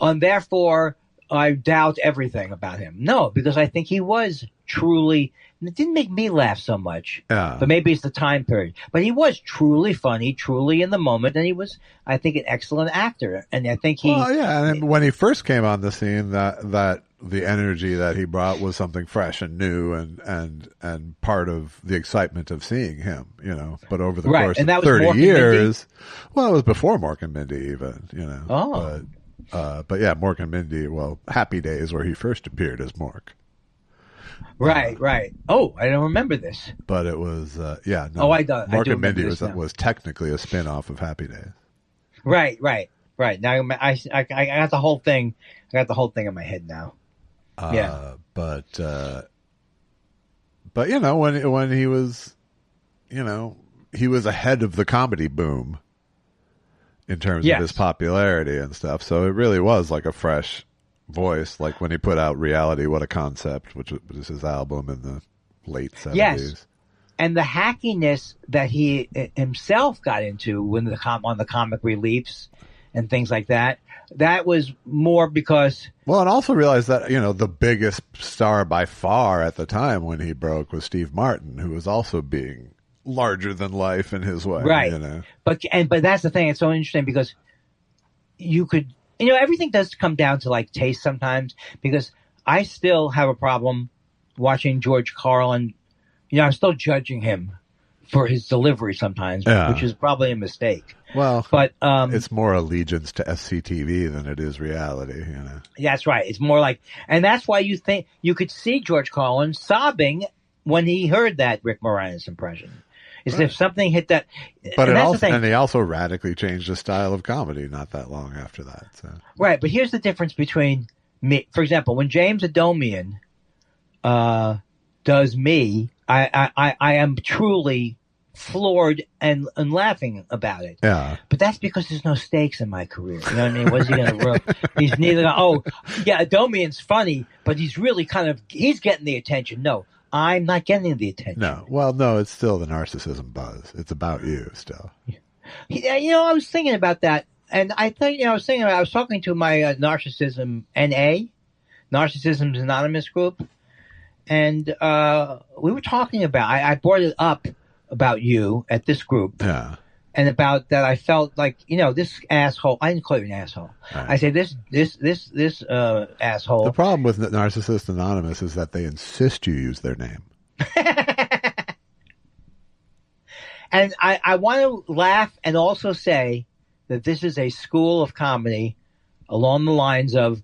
and therefore I doubt everything about him. No, because I think he was truly. It didn't make me laugh so much, but maybe it's the time period. But he was truly funny, truly in the moment, and he was, I think, an excellent actor. And I think he. Well, yeah, and when he first came on the scene, that the energy that he brought was something fresh and new and part of the excitement of seeing him, you know. But over the course of 30 years, well, it was before Mork and Mindy even, you know. Oh. But yeah, Mork and Mindy, well, Happy Days where he first appeared as Mork. Right. Oh, I don't remember this. But it was, yeah. No, oh, I do. Mork and Mindy was technically a spin-off of Happy Days. Right. Now I got the whole thing. I got the whole thing in my head now. Yeah. But you know, when he was, you know, he was ahead of the comedy boom in terms of his popularity and stuff. So it really was like a fresh voice, like when he put out Reality, What a Concept, which was his album in the late 70s. Yes. And the hackiness that he himself got into when on the comic reliefs and things like that, that was more because... Well, and also realize that, you know, the biggest star by far at the time when he broke was Steve Martin, who was also being larger than life in his way. Right. You know? But that's the thing. It's so interesting because you could... You know, everything does come down to, like, taste sometimes, because I still have a problem watching George Carlin. You know, I'm still judging him for his delivery sometimes, which is probably a mistake. Well, but it's more allegiance to SCTV than it is reality, you know. That's right. It's more like, and that's why you think you could see George Carlin sobbing when he heard that Rick Moranis impression. It's if something hit that. But and he also radically changed his style of comedy not that long after that. So. Right, but here's the difference between me. For example, when James Adomian does me, I am truly floored and laughing about it. Yeah. But that's because there's no stakes in my career. You know what I mean? What's he going to He's neither Adomian's funny, but he's really he's getting the attention. No, I'm not getting the attention. No. Well, no, it's still the narcissism buzz. It's about you still. You know, I was thinking about that. And I think, I was talking to my Narcissism NA, Narcissist Anonymous group. And we were talking about, I brought it up about you at this group. Yeah. And about that I felt like, this asshole, I didn't call you an asshole. Right. I say this asshole. The problem with Narcissist Anonymous is that they insist you use their name. And I want to laugh and also say that this is a school of comedy along the lines of,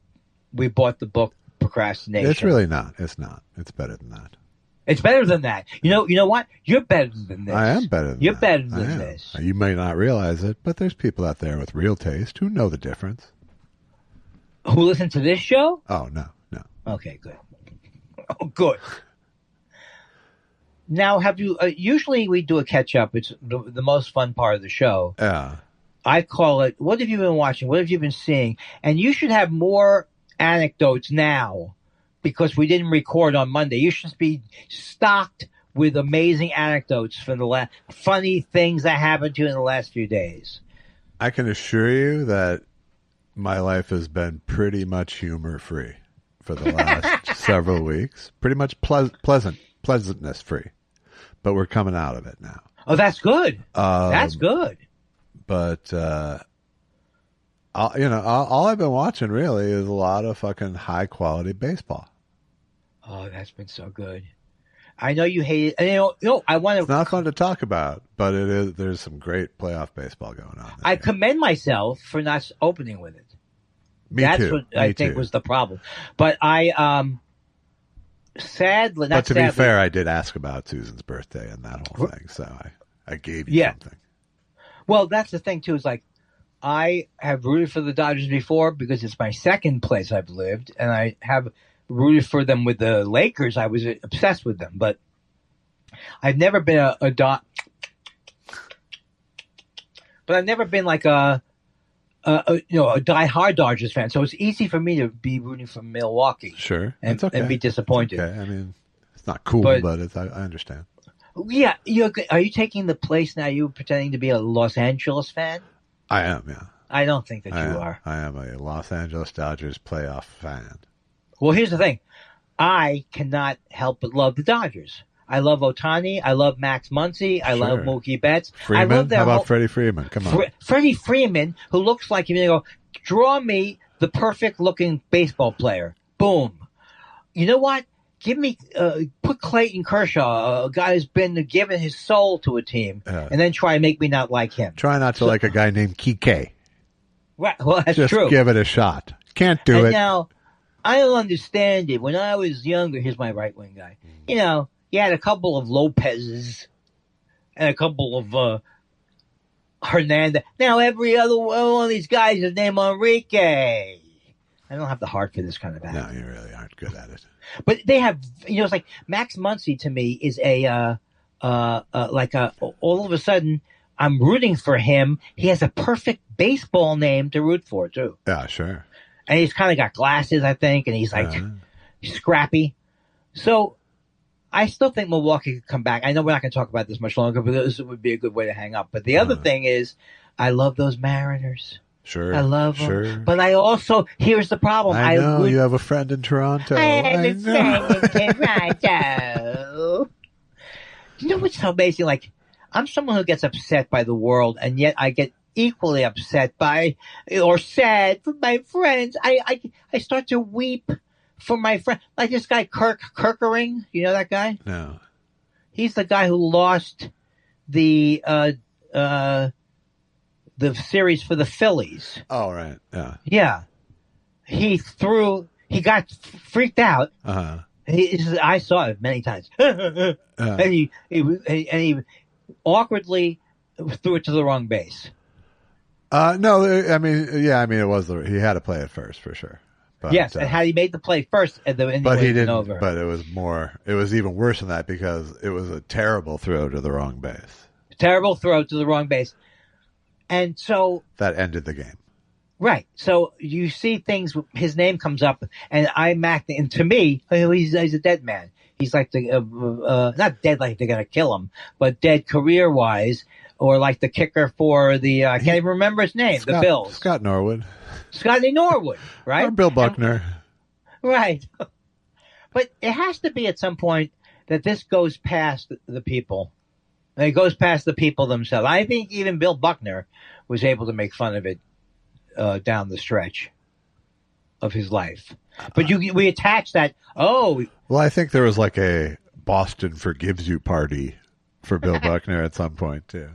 we bought the book Procrastination. It's really not. It's not. It's better than that. It's better than that. You know what? You're better than this. I am better than You're that. better than this. You may not realize it, but there's people out there with real taste who know the difference. Who listen to this show? Oh, no. Okay, good. Oh, good. Now, have you... usually we do a catch-up. It's the most fun part of the show. Yeah. I call it, what have you been watching? What have you been seeing? And you should have more anecdotes now, because we didn't record on Monday. You should be stocked with amazing anecdotes from the funny things that happened to you in the last few days. I can assure you that my life has been pretty much humor-free for the last several weeks. Pretty much pleasantness-free. But we're coming out of it now. Oh, that's good. That's good. But, all I've been watching really is a lot of fucking high-quality baseball. Oh, that's been so good. I know you hate it. I want to. It's not fun to talk about, but it is. There's some great playoff baseball going on. I commend myself for not opening with it. That's what I think was the problem. But I, sadly, not but to sadly, be fair, I did ask about Susan's birthday and that whole thing, so I gave you something. Well, that's the thing too. Is like, I have rooted for the Dodgers before because it's my second place I've lived, and I have rooted for them with the Lakers. I was obsessed with them, but I've never been but I've never been like a die-hard Dodgers fan. So it's easy for me to be rooting for Milwaukee. Sure, and be disappointed. Okay. I mean, it's not cool, but I understand. Yeah, are you taking the place now? You pretending to be a Los Angeles fan? I am. Yeah. I don't think that you are. I am a Los Angeles Dodgers playoff fan. Well, here's the thing. I cannot help but love the Dodgers. I love Ohtani. I love Max Muncy. I love Mookie Betts. Freeman? I love How about Freddie Freeman? Come on. Freddie Freeman, who looks like, draw me the perfect looking baseball player. Boom. you know what? Put Clayton Kershaw, a guy who's been given his soul to a team, and then try and make me not like him. Try not to like a guy named Kike. Right. Well, that's Just true. give it a shot. Can't do it. Now, I don't understand it. When I was younger, here's my right wing guy. You know, you had a couple of Lopez's and a couple of Hernandez. Now, every other one of these guys is named Enrique. I don't have the heart for this kind of act. No, you really aren't good at it. But they have, you know, it's like Max Muncy to me is all of a sudden I'm rooting for him. He has a perfect baseball name to root for too. Yeah, sure. And he's kind of got glasses, I think, and he's like scrappy. So I still think Milwaukee could come back. I know we're not going to talk about this much longer, but this would be a good way to hang up. But the other thing is, I love those Mariners. Sure. I love them. But I also, here's the problem. I know you have a friend in Toronto. I have a friend in Toronto. You know what's so amazing? Like, I'm someone who gets upset by the world, and yet I get equally upset by, or sad for my friends. I start to weep for my friend. Like this guy, Kirkering. You know that guy? No. He He's the guy who lost the series for the Phillies. Oh, right. Yeah. Yeah. He got freaked out. Uh-huh. I saw it many times. And he awkwardly threw it to the wrong base. No, it was he had to play it first for sure. But, yes, and had he made the play first, but he didn't. Over. But it was more. It was even worse than that because it was a terrible throw to the wrong base. Terrible throw to the wrong base, and so that ended the game. Right. So you see things. His name comes up, and and to me, he's a dead man. He's like not dead like they're gonna kill him, but dead career wise, or like the kicker for the I can't even remember his name. The Bills. Scott Norwood. Scotty Norwood, right? Or Bill Buckner. Right. But it has to be at some point that this goes past the people. And it goes past the people themselves. I think even Bill Buckner was able to make fun of it down the stretch of his life. But we attach that, well, I think there was like a Boston Forgives You party for Bill Buckner at some point, too.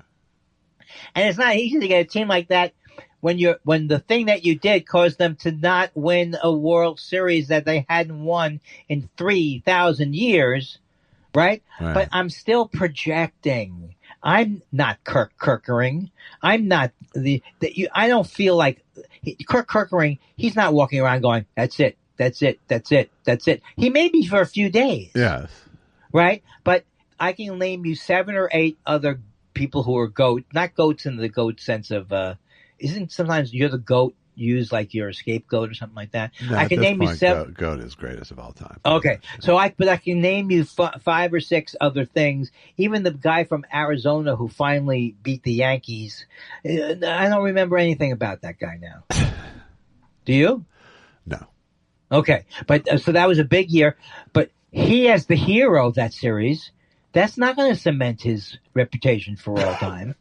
And it's not easy to get a team like that when the thing that you did caused them to not win a World Series that they hadn't won in 3,000 years, right? But I'm still projecting. I'm not Kirk Kerkering. I'm not I don't feel like Kirk Kerkering. He's not walking around going, "That's it, that's it, that's it, that's it." He may be for a few days. Yes. Right? But I can name you 7 or 8 other people who are not goats in the goat sense of, isn't sometimes you're the goat used like you're a scapegoat or something like that? No, I can name you 7. Goat is greatest of all time. Okay. So I can name you 5 or 6 other things. Even the guy from Arizona who finally beat the Yankees. I don't remember anything about that guy now. Do you? No. Okay. But so that was a big year, but he as the hero of that series, that's not going to cement his reputation for all time.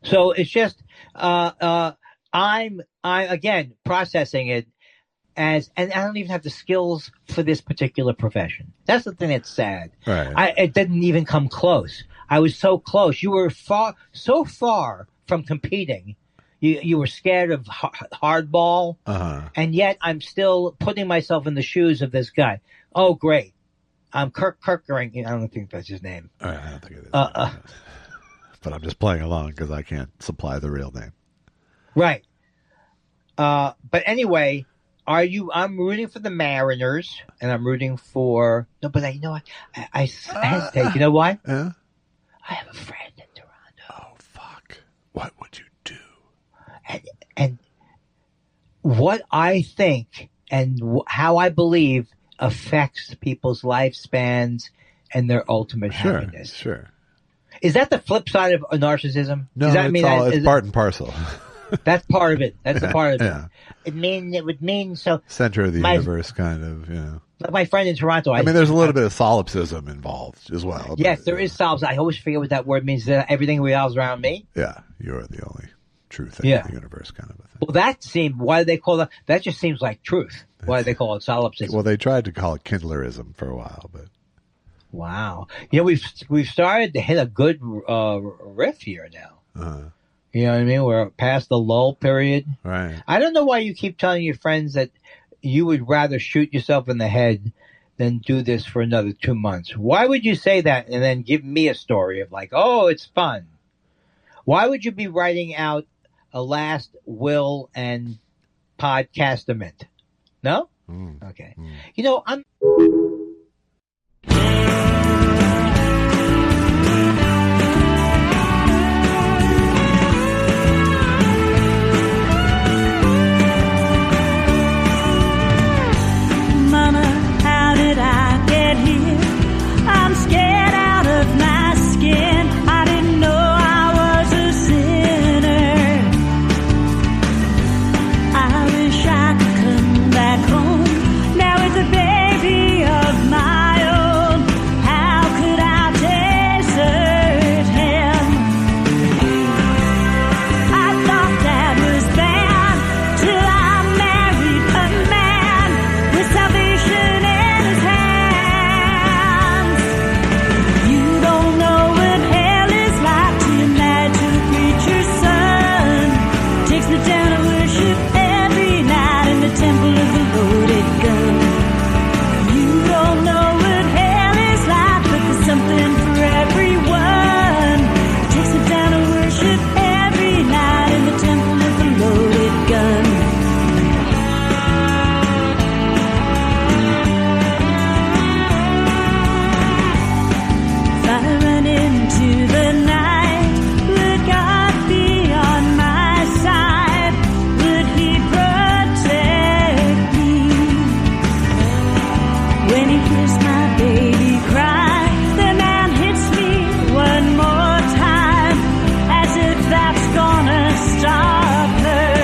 So it's just, I'm again processing it and I don't even have the skills for this particular profession. That's the thing that's sad. Right. It didn't even come close. I was so close. You were so far from competing. You were scared of hardball, and yet I'm still putting myself in the shoes of this guy. Oh, great. I'm Kirk Kerkering. I don't think that's his name. I don't think it is. But I'm just playing along because I can't supply the real name. Right. But anyway, I'm rooting for the Mariners, and I'm rooting for... No, but you know what? I hesitate. You know why? Yeah? I have a friend in Toronto. Oh, fuck. What would you do? And what I think and how I believe affects people's lifespans and their ultimate happiness. Sure. Is that the flip side of narcissism? No, it's part and parcel. That's part of it. That's the part of it. Yeah. It would mean so. Center of the universe, kind of, Like my friend in Toronto. I mean, there's a little bit of solipsism involved as well. Yes, there is solipsism. I always forget what that word means. That everything revolves around me. Yeah, you're the only truth in the universe kind of a thing. Well, that seemed, why do they call that? That just seems like truth. Why do they call it solipsism? Well, they tried to call it Kindlerism for a while, but. Wow. We've started to hit a good riff here now. Uh-huh. You know what I mean? We're past the lull period. Right. I don't know why you keep telling your friends that you would rather shoot yourself in the head than do this for another 2 months. Why would you say that and then give me a story of like, oh, it's fun? Why would you be writing out a last will and podcastament? No? Okay. You know, I'm... Mama, how did I get here? I'm scared out of my skin. I didn't know I was a sinner. I wish I could come back home. Now with a baby of my own, how could I desert him? I thought that was bad till I married a man with salvation in his hands. You don't know what hell is like till you're married to a preacher's son. Takes me down to worship every night in the temple of the loaded gun. You don't know what hell is like, but there's something for everyone. Takes me down to worship every night in the temple of the loaded gun. If I run into the night, would God be on my side? Would He protect me? When He hears my baby cry, the man hits me one more time, as if that's gonna stop her.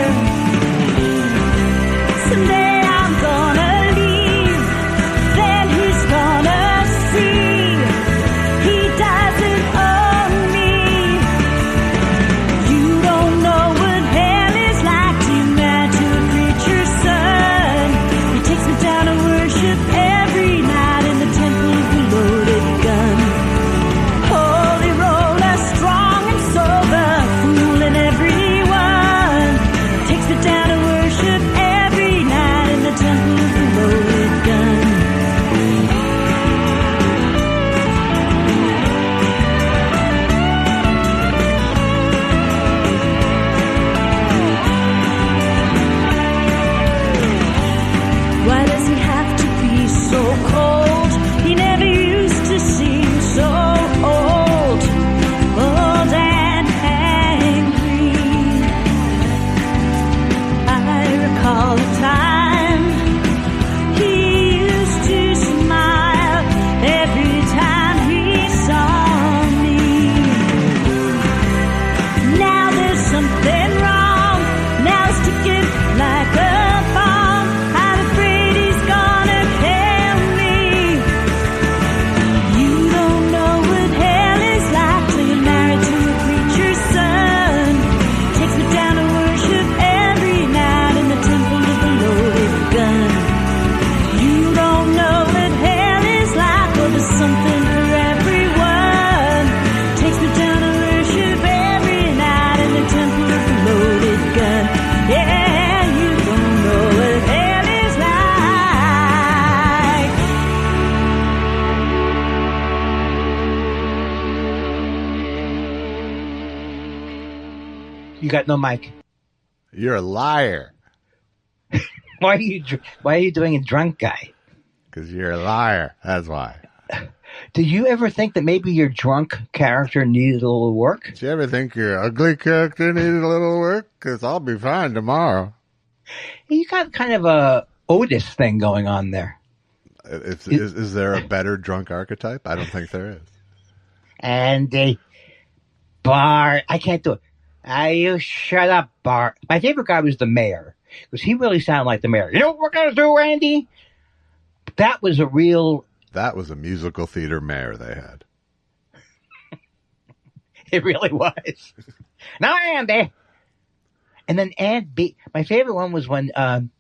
Someday I'm gonna leave, then he's gonna see he doesn't own me. You don't know what hell is like till you're married to a preacher's son. He takes me down to worship every night in the temple of the loaded gun. Holy roller, strong and sober, fooling everyone. Takes me down to worship every night in the temple of the loaded gun. Why does he have to be so cold? He never used to seem so old and angry. I recall a time he used to smile every time he saw me. Now there's something wrong. Now it's ticking like a bomb. I'm afraid he's gonna kill me. You don't know what hell is like till you're married to a preacher's son. Takes me down to worship every night in the temple of the loaded gun. You don't know what hell is like, well there's something for everyone. Takes me down to worship every night in the temple of the loaded gun. Yeah, you don't know what hell is like. You got no mic. You're a liar. Why are you doing a drunk guy? Because you're a liar. That's why. Did you ever think that maybe your drunk character needed a little work? Did you ever think your ugly character needed a little work? Because I'll be fine tomorrow. You got kind of a Otis thing going on there. Is there a better drunk archetype? I don't think there is. Andy, Bart, I can't do it. You shut up, Bart. My favorite guy was the mayor, because he really sounded like the mayor. You know what we're going to do, Andy? That was a real... That was a musical theater mayor they had. It really was. Now, Andy, And then Aunt B. My favorite one was when Don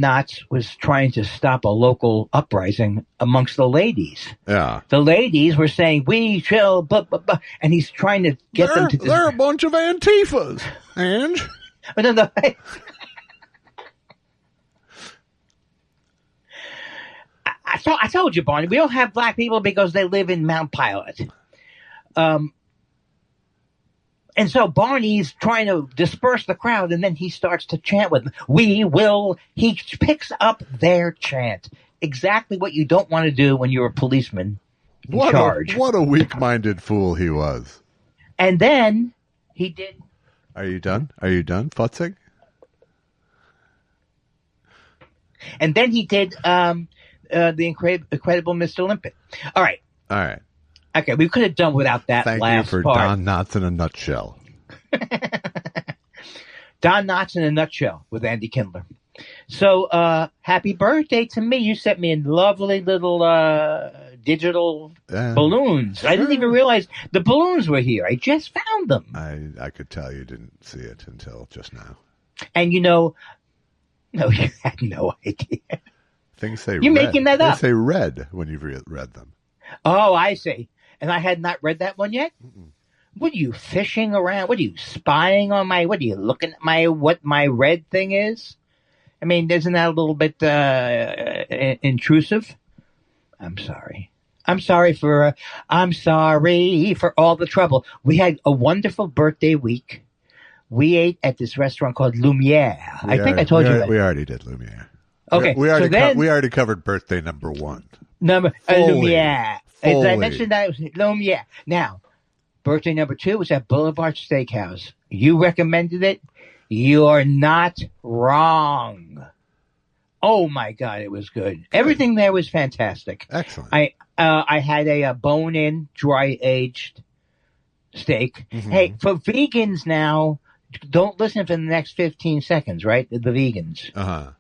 Knotts was trying to stop a local uprising amongst the ladies. Yeah. The ladies were saying, "We shall," blah, blah, blah, and he's trying to get them to. They're a bunch of Antifas, and. No. I told you, Barney, we don't have black people because they live in Mount Pilot. And so Barney's trying to disperse the crowd, and then he starts to chant with, "We will." He picks up their chant. Exactly what you don't want to do when you're a policeman in charge. What a weak-minded fool he was. And then he did. Are you done? futzing? And then he did the Incredible Mr. Olympic. All right. Okay, we could have done without that Thank last you for part. Don Knotts in a nutshell. Don Knotts in a nutshell with Andy Kindler. So, happy birthday to me. You sent me in lovely little digital balloons. Sure. I didn't even realize the balloons were here. I just found them. I could tell you didn't see it until just now. And no, you had no idea. Things say You're red. making that up. They say red when you've read them. Oh, I see. And I had not read that one yet? Mm-mm. What are you fishing around? What are you spying on what are you looking at what my red thing is? I mean, isn't that a little bit intrusive? I'm sorry. I'm sorry for all the trouble. We had a wonderful birthday week. We ate at this restaurant called Lumiere. I think I told you that. We already did Lumiere. Okay. We already covered birthday number one. Lumiere. Did I mention that? It was Lumiere. Now, birthday number 2 was at Boulevard Steakhouse. You recommended it. You're not wrong. Oh my God, it was good. Everything there was fantastic. Excellent. I had a bone-in, dry-aged steak. Mm-hmm. Hey, for vegans now, don't listen for the next 15 seconds, right? The vegans. Uh-huh.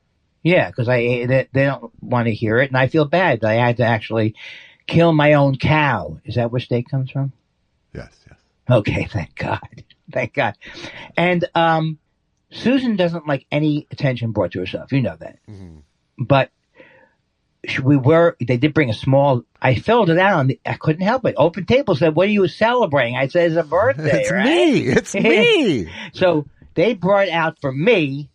Yeah, because they don't want to hear it, and I feel bad that I had to actually kill my own cow. Is that where steak comes from? Yes. Okay, thank God. Thank God. And Susan doesn't like any attention brought to herself. You know that. Mm-hmm. But they did bring a small, I filled it out, and I couldn't help it. Open Table said, "What are you celebrating?" I said, "It's a birthday, It's right?" It's me. So they brought out for me,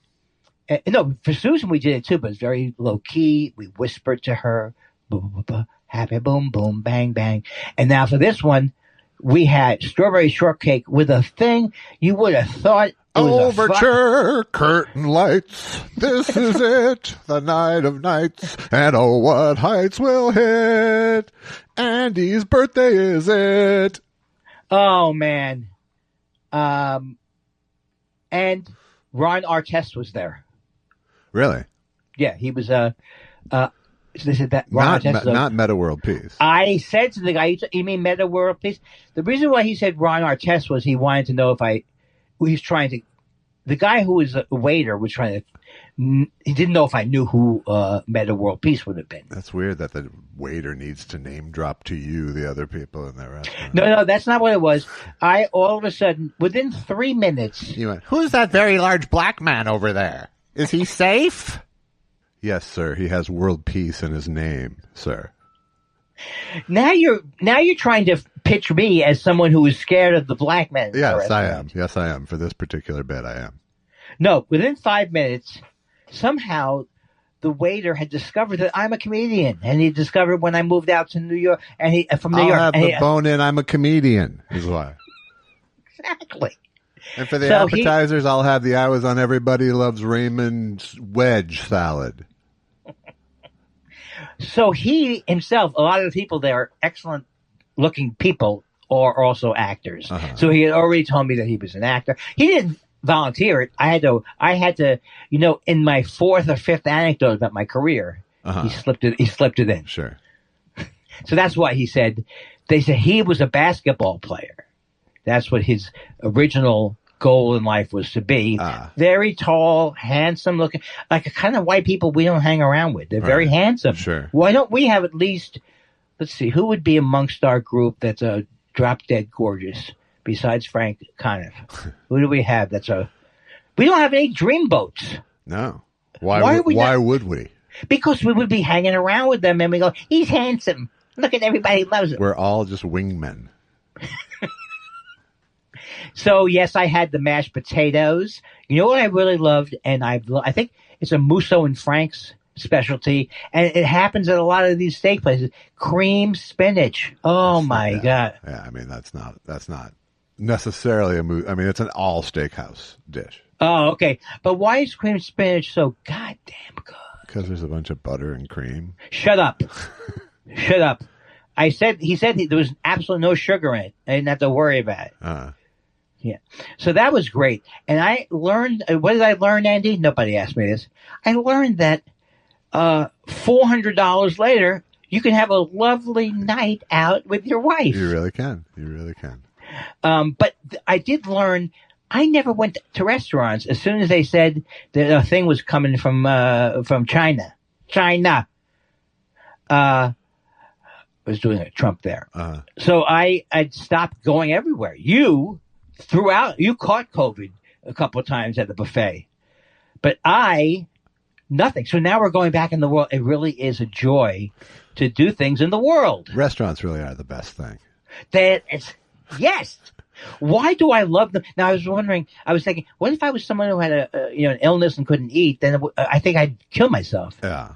no, for Susan we did it too, but it's very low key. We whispered to her, boom, boom, boom, happy boom, boom, bang, bang. And now for this one, we had strawberry shortcake with a thing you would have thought it was Overture, curtain lights, this is it, the night of nights, and oh, what heights will hit, Andy's birthday is it. Oh, man. And Ron Artest was there. Really? Yeah, he was, they said that Ron Artest not Meta World Peace. I said to the guy, "You mean Meta World Peace?" The reason why he said Ron Artest was he wanted to know if the guy who was a waiter was trying to, he didn't know if I knew who Meta World Peace would have been. That's weird that the waiter needs to name drop to you the other people in that restaurant. No, that's not what it was. All of a sudden, within 3 minutes. You went, "Who's that very large black man over there? Is he safe?" "Yes, sir. He has world peace in his name, sir." Now you're trying to pitch me as someone who is scared of the black man. Yes, I am. Yes, I am. For this particular bit, I am. No, within 5 minutes, somehow the waiter had discovered that I'm a comedian, and he discovered when I moved out to New York, and New I'll York. have the bone in. I'm a comedian. Is why. Exactly. And for the appetizers, I'll have the "I was on Everybody Loves Raymond's wedge salad." So he himself, a lot of the people there are excellent looking people or also actors. Uh-huh. So he had already told me that he was an actor. He didn't volunteer it. I had to, in my 4th or 5th anecdote about my career, uh-huh. he slipped it in. Sure. So that's why they said he was a basketball player. That's what his original goal in life was to be. Very tall, handsome looking, like a kind of white people we don't hang around with. They're very handsome. Sure. Why don't we have at least, let's see, who would be amongst our group that's a drop dead gorgeous besides Frank Conniff? Who do we have that's a We don't have any dream boats. No. Why would we? Because we would be hanging around with them and we go, he's handsome. Look at everybody loves him. We're all just wingmen. So, yes, I had the mashed potatoes. You know what I really loved? And I think it's a Musso and Frank's specialty. And it happens at a lot of these steak places. Cream spinach. Oh, my God. Yeah, I mean, that's not necessarily it's an all steakhouse dish. Oh, okay. But why is cream spinach so goddamn good? Because there's a bunch of butter and cream. Shut up. Shut up. He said there was absolutely no sugar in it. I didn't have to worry about it. Yeah. So that was great. And I learned, what did I learn, Andy? Nobody asked me this. I learned that $400 later, you can have a lovely night out with your wife. You really can. You really can. But I did learn, I never went to restaurants as soon as they said that a thing was coming from China. China. I was doing a Trump there. So I'd stopped going everywhere. You caught COVID a couple of times at the buffet, but nothing. So now we're going back in the world. It really is a joy to do things in the world. Restaurants really are the best thing. Yes. Why do I love them? Now I was thinking, what if I was someone who had an illness and couldn't eat? Then I think I'd kill myself. Yeah.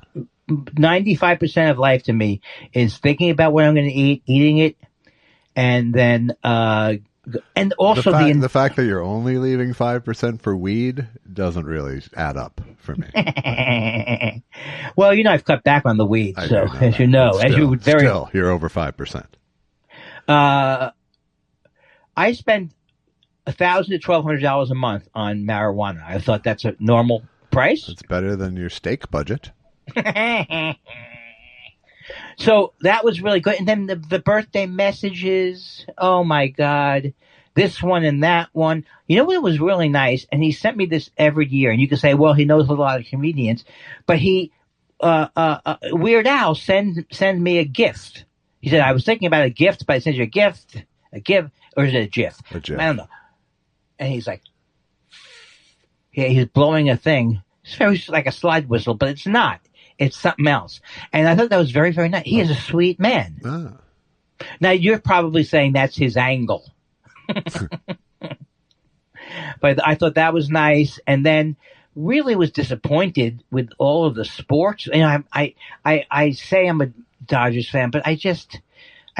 95% of life to me is thinking about what I'm going to eat, eating it, and then, and also the fact that you're only leaving 5% for weed doesn't really add up for me. Well, I've cut back on the weed, so as you know, still, you're over 5%. I spend $1,000 to $1,200 a month on marijuana. I thought that's a normal price. It's better than your steak budget. So that was really good. And then the birthday messages. Oh my God. This one and that one. You know what was really nice? And he sent me this every year. And you can say, well, he knows a lot of comedians. But Weird Al send me a gift. He said, I was thinking about a gift, but I sent you a gift. Or is it a GIF? A GIF. I don't know. And he's like, he's blowing a thing. It's very like a slide whistle, but it's not. It's something else. And I thought that was very, very nice. He is a sweet man. Now, you're probably saying that's his angle. But I thought that was nice. And then really was disappointed with all of the sports. I say I'm a Dodgers fan, but I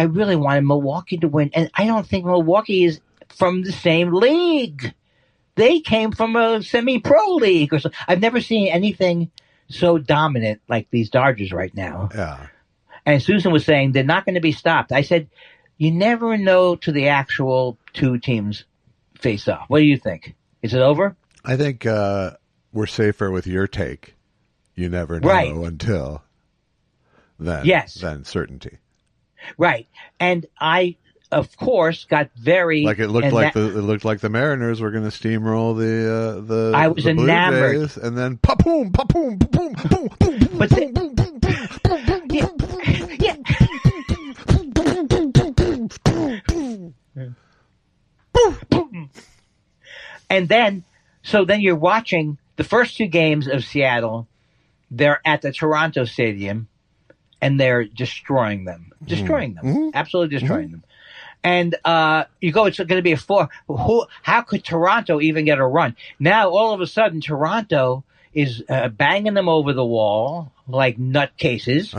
really wanted Milwaukee to win. And I don't think Milwaukee is from the same league. They came from a semi-pro league. I've never seen anything so dominant like these Dodgers right now. Yeah. And Susan was saying they're not going to be stopped. I said, you never know till the actual two teams face off. What do you think? Is it over? I think we're safer with your take. You never know until then. Yes. Then certainty. Right. And I, of course, got very it looked like the Mariners were going to steamroll the I was enamored, Blue Jays, and then pa-boom, pa-boom, pa-boom, pa-boom, but and then you're watching the first two games of Seattle. They're at the Toronto Stadium, and they're destroying them, absolutely destroying them. And you go, it's going to be a 4. How could Toronto even get a run? Now, all of a sudden, Toronto is banging them over the wall like nutcases.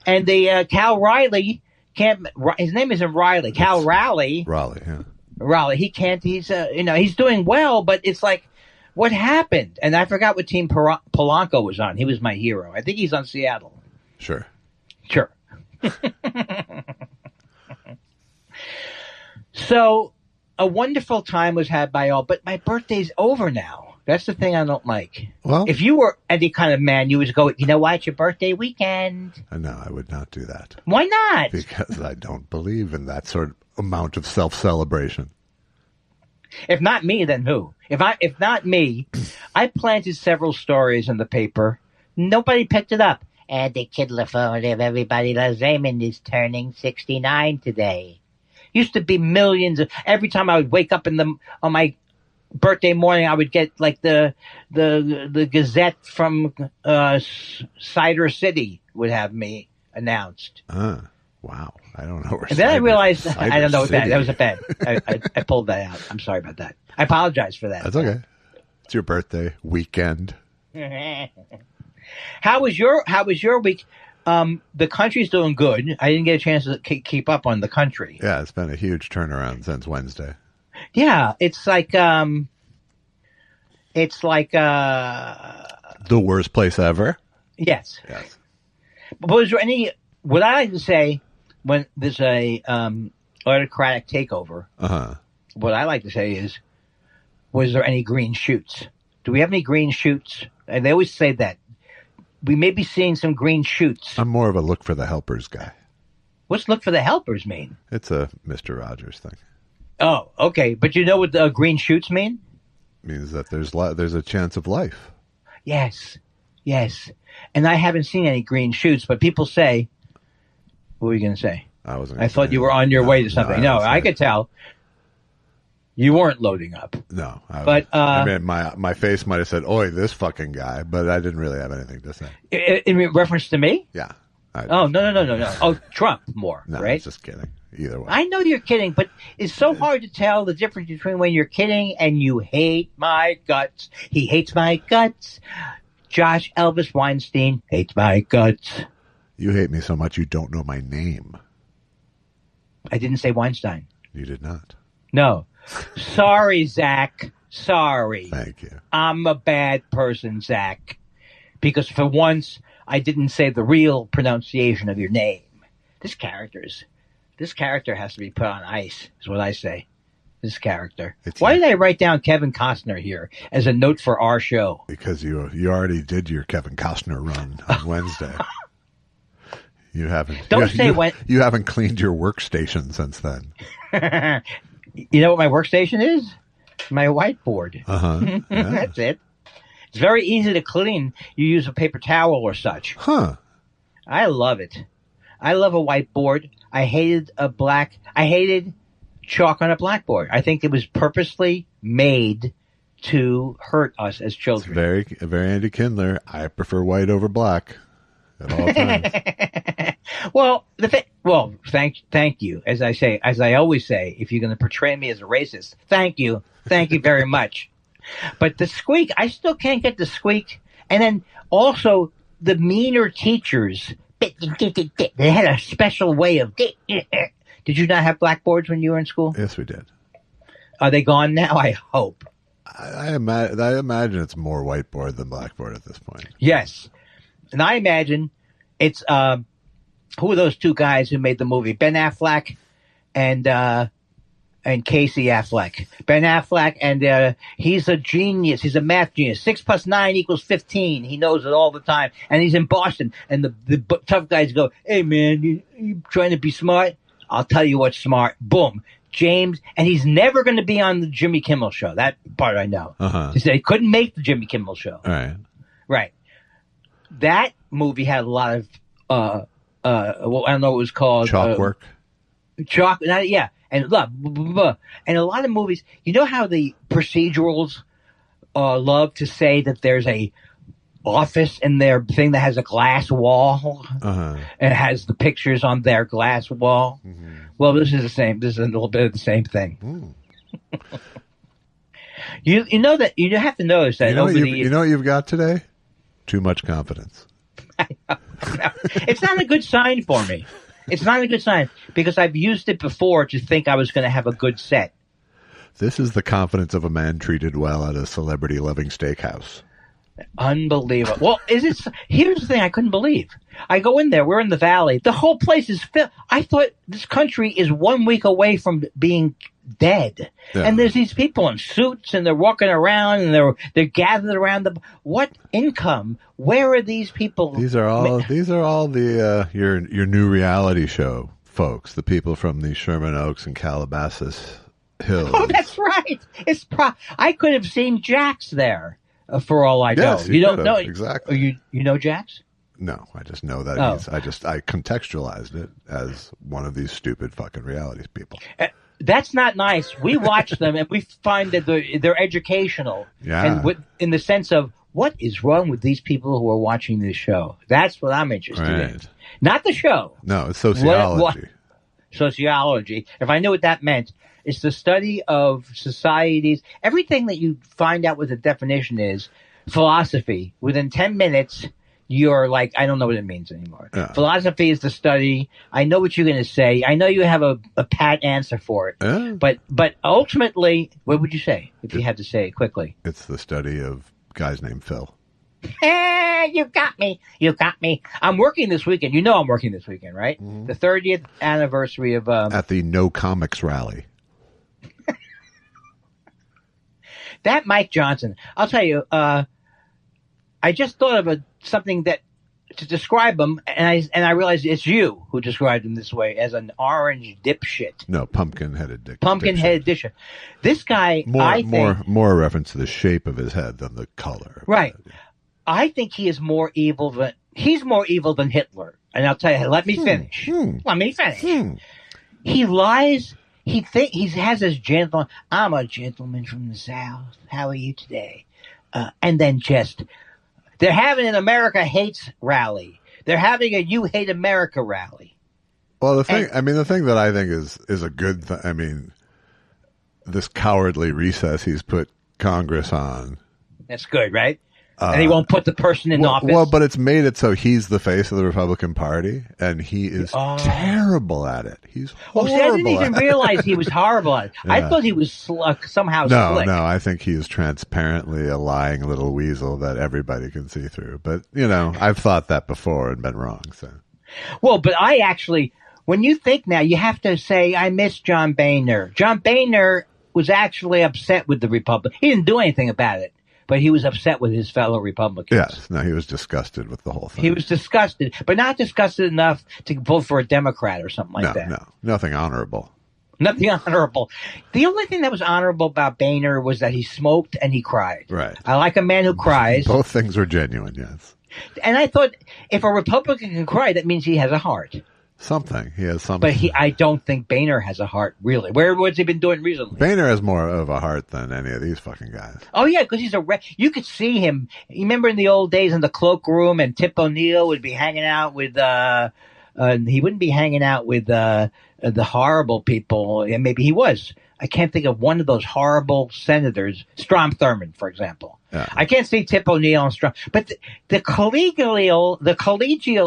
And the Cal Riley can't. His name isn't Riley. Cal Raleigh. Raleigh. He can't. He's he's doing well, but it's like, what happened? And I forgot what team Polanco was on. He was my hero. I think he's on Seattle. Sure. So a wonderful time was had by all, but my birthday's over now. That's the thing I don't like. Well, if you were any kind of man, you would go, you know what, it's your birthday weekend. No, I would not do that. Why not? Because I don't believe in that sort of amount of self-celebration. If not me, then who? If not me, I planted several stories in the paper. Nobody picked it up. And the Kindler phone, if everybody loves Raymond, is turning 69 today. Used to be millions. Every time I would wake up on my birthday morning, I would get like the Gazette from Cider City would have me announced. Wow. I don't know where. And then I realized Cider I don't know City. that was a bad. I pulled that out. I'm sorry about that. I apologize for that. That's okay. It's your birthday weekend. How was your week? The country's doing good. I didn't get a chance to keep up on the country. Yeah, it's been a huge turnaround since Wednesday. Yeah, it's like the worst place ever. Yes. Yes. But was there any? What I like to say when there's a autocratic takeover, what I like to say is, was there any green shoots? Do we have any green shoots? And they always say that. We may be seeing some green shoots. I'm more of a look for the helpers guy. What's look for the helpers mean? It's a Mr. Rogers thing. Oh, okay. But you know what the green shoots mean? It means that there's a chance of life. Yes. And I haven't seen any green shoots, but people say, what were you going to say? I thought you were on your way to something. No, I could tell. You weren't loading up. No. I mean, my face might have said, "Oi, this fucking guy," but I didn't really have anything to say. In reference to me? Yeah. No. Oh, Trump more, no, right? Just kidding. Either way. I know you're kidding, but it's so hard to tell the difference between when you're kidding and you hate my guts. He hates my guts. Josh Elvis Weinstein hates my guts. You hate me so much you don't know my name. I didn't say Weinstein. You did not. No. Sorry, Zach. Sorry. Thank you. I'm a bad person, Zach. Because for once, I didn't say the real pronunciation of your name. This character has to be put on ice, is what I say. This character. Why did I write down Kevin Costner here as a note for our show? Because you already did your Kevin Costner run on Wednesday. You haven't. You haven't cleaned your workstation since then. You know what my workstation is? My whiteboard. Yeah. That's it. It's very easy to clean. You use a paper towel or such. Huh. I love it. I love a whiteboard. I hated chalk on a blackboard. I think it was purposely made to hurt us as children. It's very Andy Kindler. I prefer white over black at all times. Well, thank you. As I always say, if you're going to portray me as a racist, thank you very much. But the squeak, I still can't get the squeak. And then also the meaner teachers, they had a special way of. Did you not have blackboards when you were in school? Yes, we did. Are they gone now? I hope. I imagine it's more whiteboard than blackboard at this point. Yes, and I imagine it's who are those two guys who made the movie? Ben Affleck and Casey Affleck. Ben Affleck, and he's a genius. He's a math genius. 6 + 9 = 15. He knows it all the time. And he's in Boston. And the tough guys go, "Hey, man, you trying to be smart? I'll tell you what's smart." Boom. James. And he's never going to be on the Jimmy Kimmel Show. That part I know. He said he couldn't make the Jimmy Kimmel Show. All right. Right. That movie had a lot of, I don't know what it was called. Chalk work. Chalk, yeah. And blah, blah, blah, blah. And a lot of movies, you know how the procedurals love to say that there's a office in their thing that has a glass wall and it has the pictures on their glass wall? Mm-hmm. Well, this is the same. This is a little bit of the same thing. You know that you have to notice that you know what you've got today? Too much confidence. It's not a good sign for me. It's not a good sign because I've used it before to think I was going to have a good set. This is the confidence of a man treated well at a celebrity-loving steakhouse. Unbelievable. Well, here's the thing I couldn't believe. I go in there. We're in the valley. The whole place is filled. I thought this country is 1 week away from being dead. Yeah. And there's these people in suits and they're walking around and they're gathered around what income? Where are these people? These are all the your new reality show folks, the people from the Sherman Oaks and Calabasas Hills. Oh, that's right. I could have seen Jax there. For all I know, yes, you don't know exactly. You know Jax? No, I just know that I contextualized it as one of these stupid fucking reality people. That's not nice. We watch them and we find that they're educational. Yeah. And in the sense of what is wrong with these people who are watching this show? That's what I'm interested in. Not the show. No, it's sociology. Sociology. If I knew what that meant, it's the study of societies. Everything that you find out what the definition is, philosophy. Within 10 minutes, you're like, I don't know what it means anymore. Yeah. Philosophy is the study. I know what you're going to say. I know you have a pat answer for it. Yeah. But ultimately, what would you say if you had to say it quickly? It's the study of guys named Phil. You got me. You got me. I'm working this weekend. You know I'm working this weekend, right? Mm-hmm. The 30th anniversary of... At the No Comics Rally. That Mike Johnson, I'll tell you, I just thought of something that to describe him, and I realized it's you who described him this way, as an orange dipshit. No, pumpkin-headed dipshit. Pumpkin-headed dipshit. This guy, more a reference to the shape of his head than the color. Right. I think he is more evil than Hitler. And I'll tell you, let me finish. Let me finish. He lies. He has this gentle, I'm a gentleman from the South. How are you today? And then they're having an America Hates rally. They're having a You Hate America rally. Well, the thing that I think is a good thing, I mean, this cowardly recess he's put Congress on. That's good, right? And he won't put the person in office. Well, but it's made it so he's the face of the Republican Party, and he is terrible at it. He's horrible. I didn't even realize he was horrible at it. Yeah. I thought he was somehow slick. No, I think he's transparently a lying little weasel that everybody can see through. But, I've thought that before and been wrong. So, well, but I actually, when you think now, you have to say, I miss John Boehner. John Boehner was actually upset with the Republic. He didn't do anything about it. But he was upset with his fellow Republicans. Yes, no, he was disgusted with the whole thing. He was disgusted, but not disgusted enough to vote for a Democrat or something like that. No, nothing honorable. Nothing honorable. The only thing that was honorable about Boehner was that he smoked and he cried. Right. I like a man who cries. Both things were genuine, yes. And I thought, if a Republican can cry, that means he has a heart. Something. He has something. But I don't think Boehner has a heart, really. What's he been doing recently? Boehner has more of a heart than any of these fucking guys. Oh, yeah, because he's you could see him. You remember in the old days in the cloakroom, and Tip O'Neill would be hanging out with, he wouldn't be hanging out with the horrible people. And maybe he was. I can't think of one of those horrible senators, Strom Thurmond, for example. Yeah. I can't see Tip O'Neill and Strom. But the collegial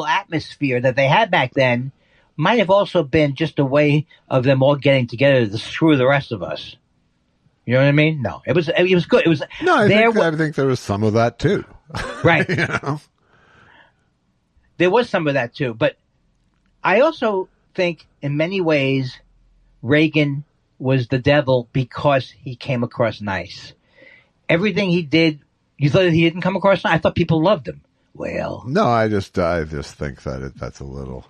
atmosphere that they had back then might have also been just a way of them all getting together to screw the rest of us. You know what I mean? No, it was good. It was I think there was some of that too. Right. There was some of that too, but I also think in many ways Reagan was the devil because he came across nice. Everything he did, you thought he didn't come across nice? I thought people loved him. Well, no, I just think that that's a little.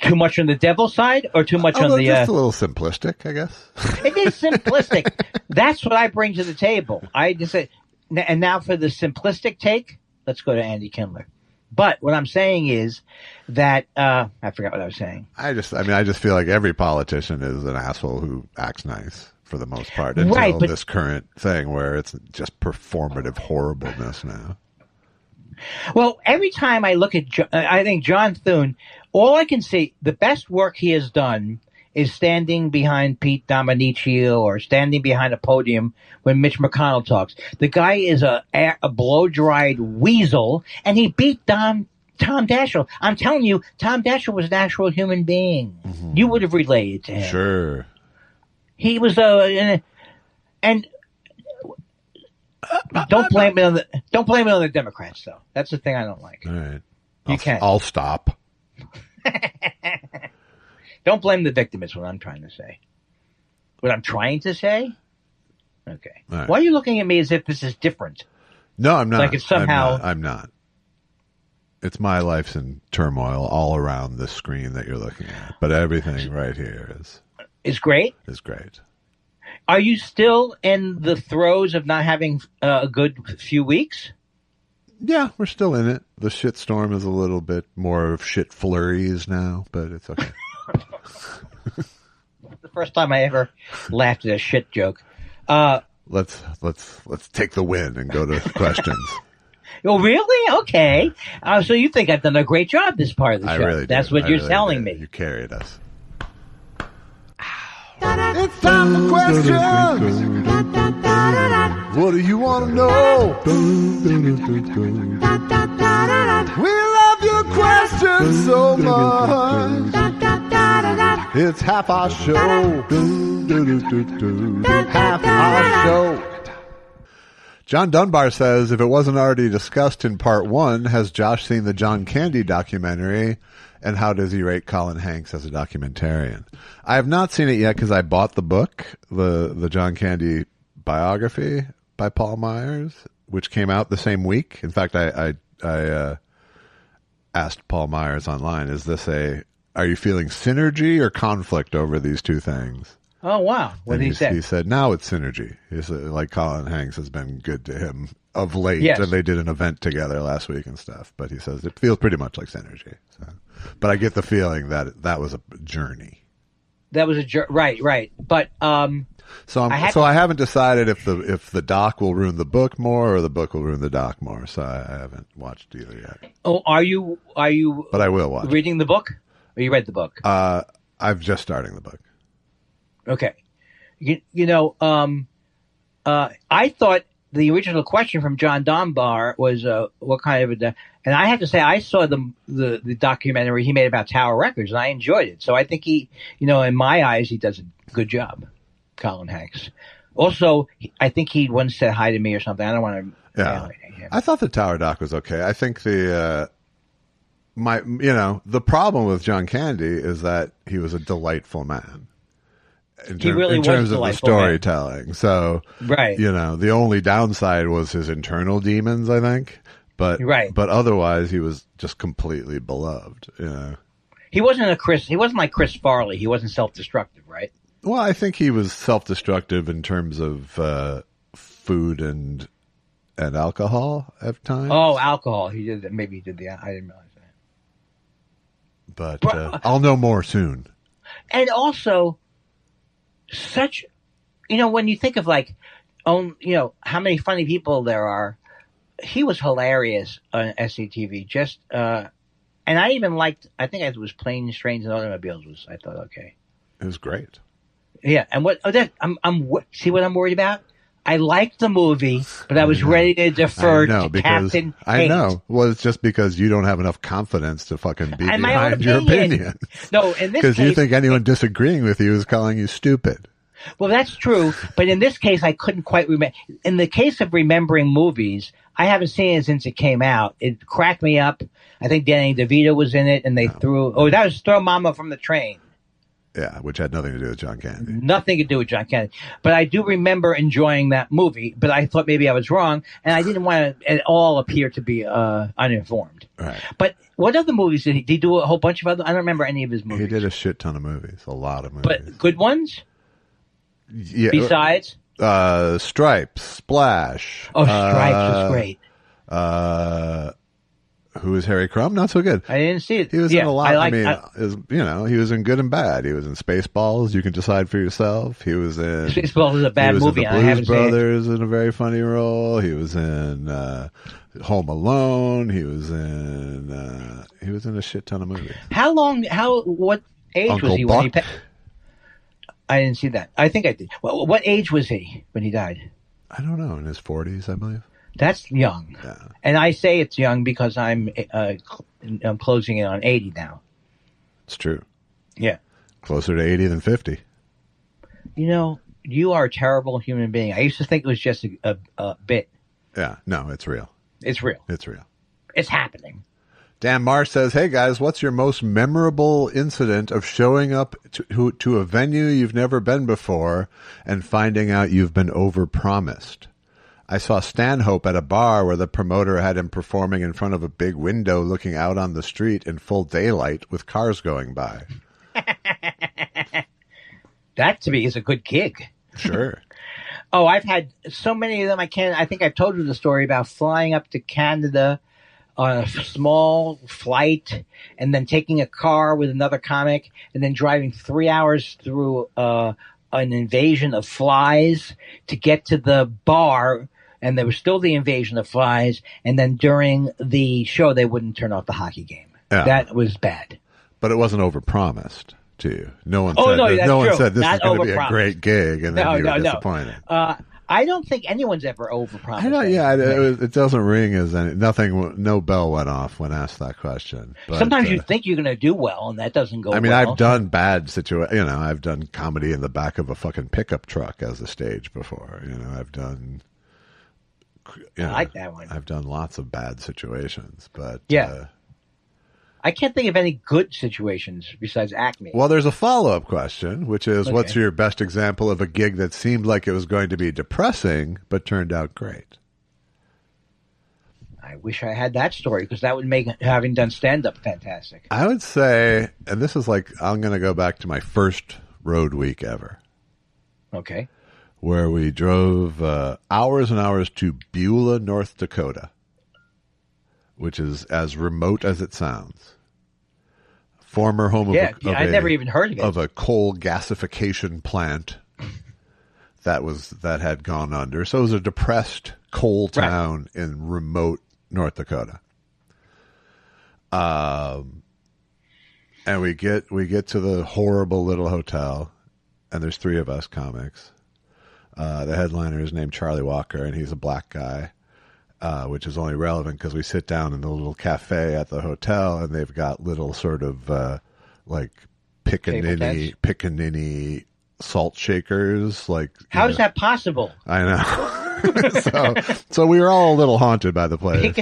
Too much on the devil side, or too much on the... Just a little simplistic, I guess. It is simplistic. That's what I bring to the table. I just say, and now for the simplistic take, let's go to Andy Kindler. But what I'm saying is that I forgot what I was saying. I just feel like every politician is an asshole who acts nice for the most part until this current thing where it's just performative horribleness now. Well, every time I look at, I think John Thune, all I can see, the best work he has done is standing behind Pete Dominicio or standing behind a podium when Mitch McConnell talks. The guy is a blow-dried weasel, and he beat Tom Daschle. I'm telling you, Tom Daschle was an actual human being. Mm-hmm. You would have related to him. Sure. He was and don't blame it on the Democrats, though. That's the thing I don't like. All right. You can't. I'll stop. Don't blame the victim is what I'm trying to say. What I'm trying to say? Okay. Right. Why are you looking at me as if this is different? No, I'm not. Like it's somehow... I'm not. It's my life's in turmoil all around the screen that you're looking at. But everything right here is great? Is great. Are you still in the throes of not having a good few weeks? Yeah, we're still in it. The shit storm is a little bit more of shit flurries now, but it's okay. first time I ever laughed at a shit joke. Let's take the win and go to questions. Oh, really? Okay. So you think I've done a great job this part of the show? I really do. That's what you're telling me. You carried us. It's time for questions. What do you want to know? We love your questions so much. It's half our show. Half our show. John Dunbar says, if it wasn't already discussed in part 1, has Josh seen the John Candy documentary? And how does he rate Colin Hanks as a documentarian? I have not seen it yet because I bought the book, the John Candy biography by Paul Myers, which came out the same week. In fact, I asked Paul Myers online, are you feeling synergy or conflict over these two things? Oh, wow. What did he say? He said, now it's synergy. He said, like, Colin Hanks has been good to him of late. Yes. And they did an event together last week and stuff. But he says it feels pretty much like synergy. So. But I get the feeling that was a journey. That was right. But I haven't decided if the doc will ruin the book more or the book will ruin the doc more. So I haven't watched either yet. Oh, are you? But I will watch. Reading the book, or you read the book? I'm just starting the book. Okay. I thought the original question from John Dunbar was what kind of and I have to say I saw the documentary he made about Tower Records and I enjoyed it. So I think he, in my eyes, he does a good job, Colin Hanks. Also, I think he once said hi to me or something. I don't want to. Yeah, I thought the Tower doc was okay. I think the problem with John Candy is that he was a delightful man. In terms of the storytelling. Man. So, right. The only downside was his internal demons, I think. But otherwise he was just completely beloved, He wasn't like Chris Farley. He wasn't self-destructive, right? Well, I think he was self-destructive in terms of food and alcohol at times. Oh, alcohol. He did that. Maybe he did the I didn't realize that. But I'll know more soon. And also when you think of how many funny people there are, he was hilarious on SCTV. Just and I even liked. I think it was Planes, Trains, and Automobiles. I thought okay. It was great. Yeah, and see what I'm worried about. I liked the movie, but I was ready to defer to Captain Hate. I know. Well, it's just because you don't have enough confidence to fucking be behind your opinion. No, in this case, because you think anyone disagreeing with you is calling you stupid. Well, that's true, but in this case, I couldn't quite remember. In the case of remembering movies, I haven't seen it since it came out. It cracked me up. I think Danny DeVito was in it, and they that was Throw Mama from the Train. Yeah, which had nothing to do with John Candy. Nothing to do with John Candy. But I do remember enjoying that movie, but I thought maybe I was wrong, and I didn't want to at all appear to be uninformed. Right. But what other movies did he? Did he do a whole bunch of other? I don't remember any of his movies. He did a shit ton of movies, a lot of movies. But good ones? Yeah. Besides? Stripes, Splash. Oh, Stripes was great. Who was Harry Crumb? Not so good. I didn't see it. He was in a lot. He was in good and bad. He was in Spaceballs. You can decide for yourself. He was in Spaceballs is a bad movie. He was in the Blues Brothers in a very funny role. He was in Home Alone. He was in a shit ton of movies. What age Uncle was he Buck? when he I didn't see that. I think I did. Well, what age was he when he died? I don't know. In his 40s, I believe. That's young. Yeah. And I say it's young because I'm closing in on 80 now. It's true. Yeah. Closer to 80 than 50. You are a terrible human being. I used to think it was just a bit. Yeah. No, it's real. It's real. It's real. It's happening. Dan Marsh says, hey guys, what's your most memorable incident of showing up to a venue you've never been before and finding out you've been overpromised? I saw Stanhope at a bar where the promoter had him performing in front of a big window looking out on the street in full daylight with cars going by. That to me is a good gig. Sure. Oh, I've had so many of them. I think I've told you the story about flying up to Canada on a small flight, and then taking a car with another comic, and then driving 3 hours through an invasion of flies to get to the bar, and there was still the invasion of flies, and then during the show they wouldn't turn off the hockey game. Yeah. That was bad. But it wasn't overpromised to you. No one said this is going to be a great gig, and then you were disappointed. I don't think anyone's ever overpromised. I know, yeah, it doesn't ring as nothing. No bell went off when asked that question. But, sometimes you think you're going to do well, and that doesn't go. I mean, well. I've done bad situations. I've done comedy in the back of a fucking pickup truck as a stage before. I've done. I like that one. I've done lots of bad situations, but yeah. I can't think of any good situations besides Acme. Well, there's a follow-up question, which is, what's your best example of a gig that seemed like it was going to be depressing, but turned out great? I wish I had that story, because that would make having done stand-up fantastic. I would say, and this is like, I'm going to go back to my first road week ever. Okay. Where we drove hours and hours to Beulah, North Dakota, which is as remote as it sounds. Former home I'd never even heard of it. Of a coal gasification plant that had gone under. So it was a depressed coal town in remote North Dakota. And we get to the horrible little hotel, and there's 3 of us comics. The headliner is named Charlie Walker, and he's a black guy. Which is only relevant because we sit down in the little cafe at the hotel, and they've got little sort of like pickaninny salt shakers. Like, how is that possible? I know. so we were all a little haunted by the place.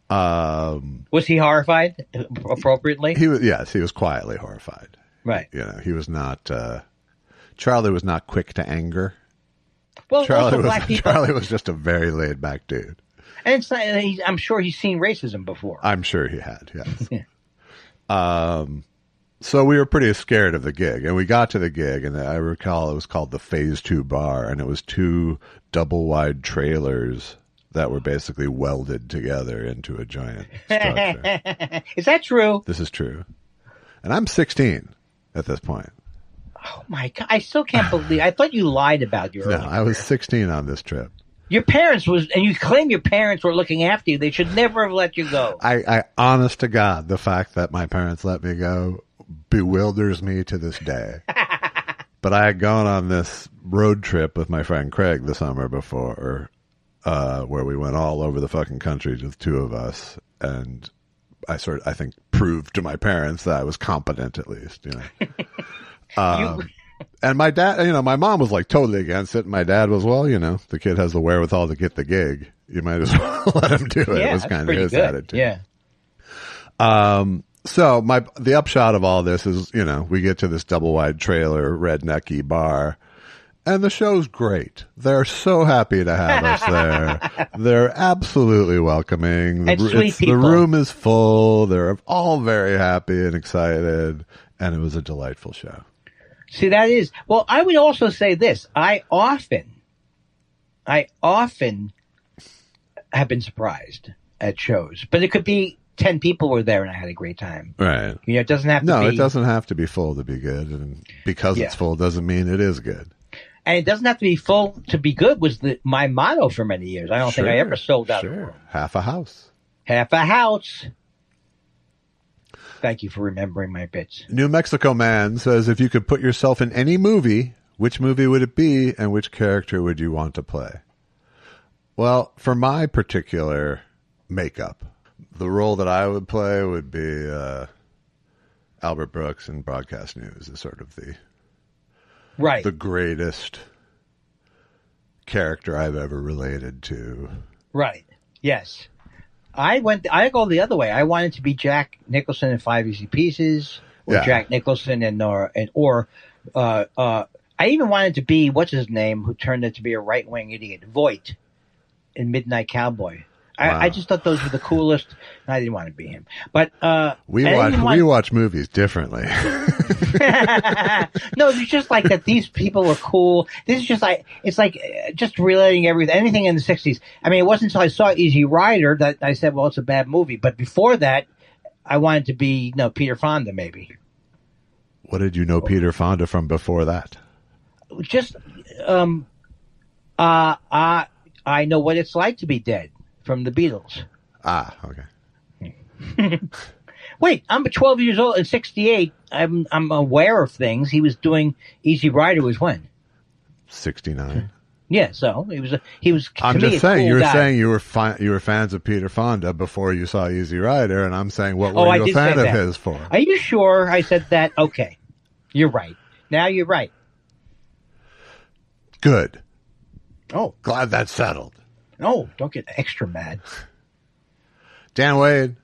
Was he horrified appropriately? He was. Yes, he was quietly horrified. Right. He was not. Charlie was not quick to anger. Well, black people. Charlie was just a very laid back dude. And it's not, I'm sure he's seen racism before. I'm sure he had, yes. So we were pretty scared of the gig, and we got to the gig, and I recall it was called the Phase 2 Bar, and it was 2 double-wide trailers that were basically welded together into a giant structure. Is that true? This is true. And I'm 16 at this point. Oh, my God. I still can't believe. I thought you lied about your No, I was 16 on this trip. Your parents and you claim your parents were looking after you. They should never have let you go. I honest to God, the fact that my parents let me go bewilders me to this day. But I had gone on this road trip with my friend Craig the summer before, where we went all over the fucking country with 2 of us. And I think, proved to my parents that I was competent, at least, And my dad, my mom was like totally against it. And my dad was, well, the kid has the wherewithal to get the gig. You might as well let him do it. Yeah, it was kind of his good. attitude. Yeah. So the upshot of all this is, we get to this double wide trailer, rednecky bar, and the show's great. They're so happy to have us there. They're absolutely welcoming. And sweet people. The room is full. They're all very happy and excited, and it was a delightful show. See, that is, well, I would also say this. I often have been surprised at shows, but it could be 10 people were there and I had a great time. Right. It doesn't have to be. No, it doesn't have to be full to be good. And because it's full doesn't mean it is good. And it doesn't have to be full to be good was my motto for many years. I don't think I ever sold out. Sure. Half a house. Half a house. Thank you for remembering my bits. New Mexico Man says, if you could put yourself in any movie, which movie would it be and which character would you want to play? Well, for my particular makeup, the role that I would play would be Albert Brooks in Broadcast News is sort of the greatest character I've ever related to. Right. Yes. I go the other way. I wanted to be Jack Nicholson in 5 Easy Pieces, or Jack Nicholson I even wanted to be what's his name, who turned out to be a right wing idiot, Voight in Midnight Cowboy. I just thought those were the coolest. I didn't want to be him, but we watch movies differently. No, it's just like that. These people are cool. This is just like it's like just relating anything in the '60s. I mean, it wasn't until I saw Easy Rider that I said, "Well, it's a bad movie." But before that, I wanted to be Peter Fonda, maybe. What did you know Peter Fonda from before that? Just I know what it's like to be dead from the Beatles. Ah, okay. Wait, I'm 12 years old in '68. I'm aware of things. He was doing Easy Rider was when? 69. Yeah, so he was. I'm just saying cool you were guy. saying you were fans of Peter Fonda before you saw Easy Rider, and I'm saying what were you a fan of his for? Are you sure I said that? Okay, you're right. Now you're right. Good. Oh, Glad that's settled. no! Don't get extra mad. Dan Wade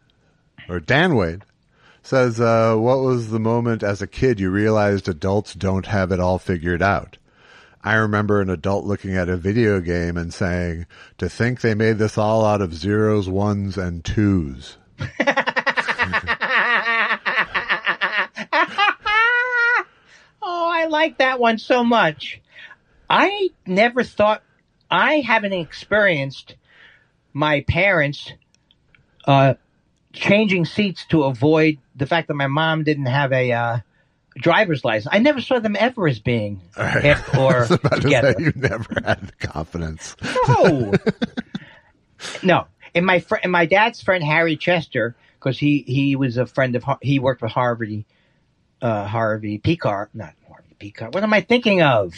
says, what was the moment as a kid you realized adults don't have it all figured out? I remember an adult looking at a video game and saying, to think they made this all out of zeros, ones, and twos. Oh, I like that one so much. I never thought, I haven't experienced my parents changing seats to avoid the fact that my mom didn't have a driver's license. I never saw them ever as being hip or I was about together. to say, you never had the confidence. No. No. And my dad's friend Harry Chester, because he was a friend of, he worked with Harvey Picar, not Harvey Picar. What am I thinking of?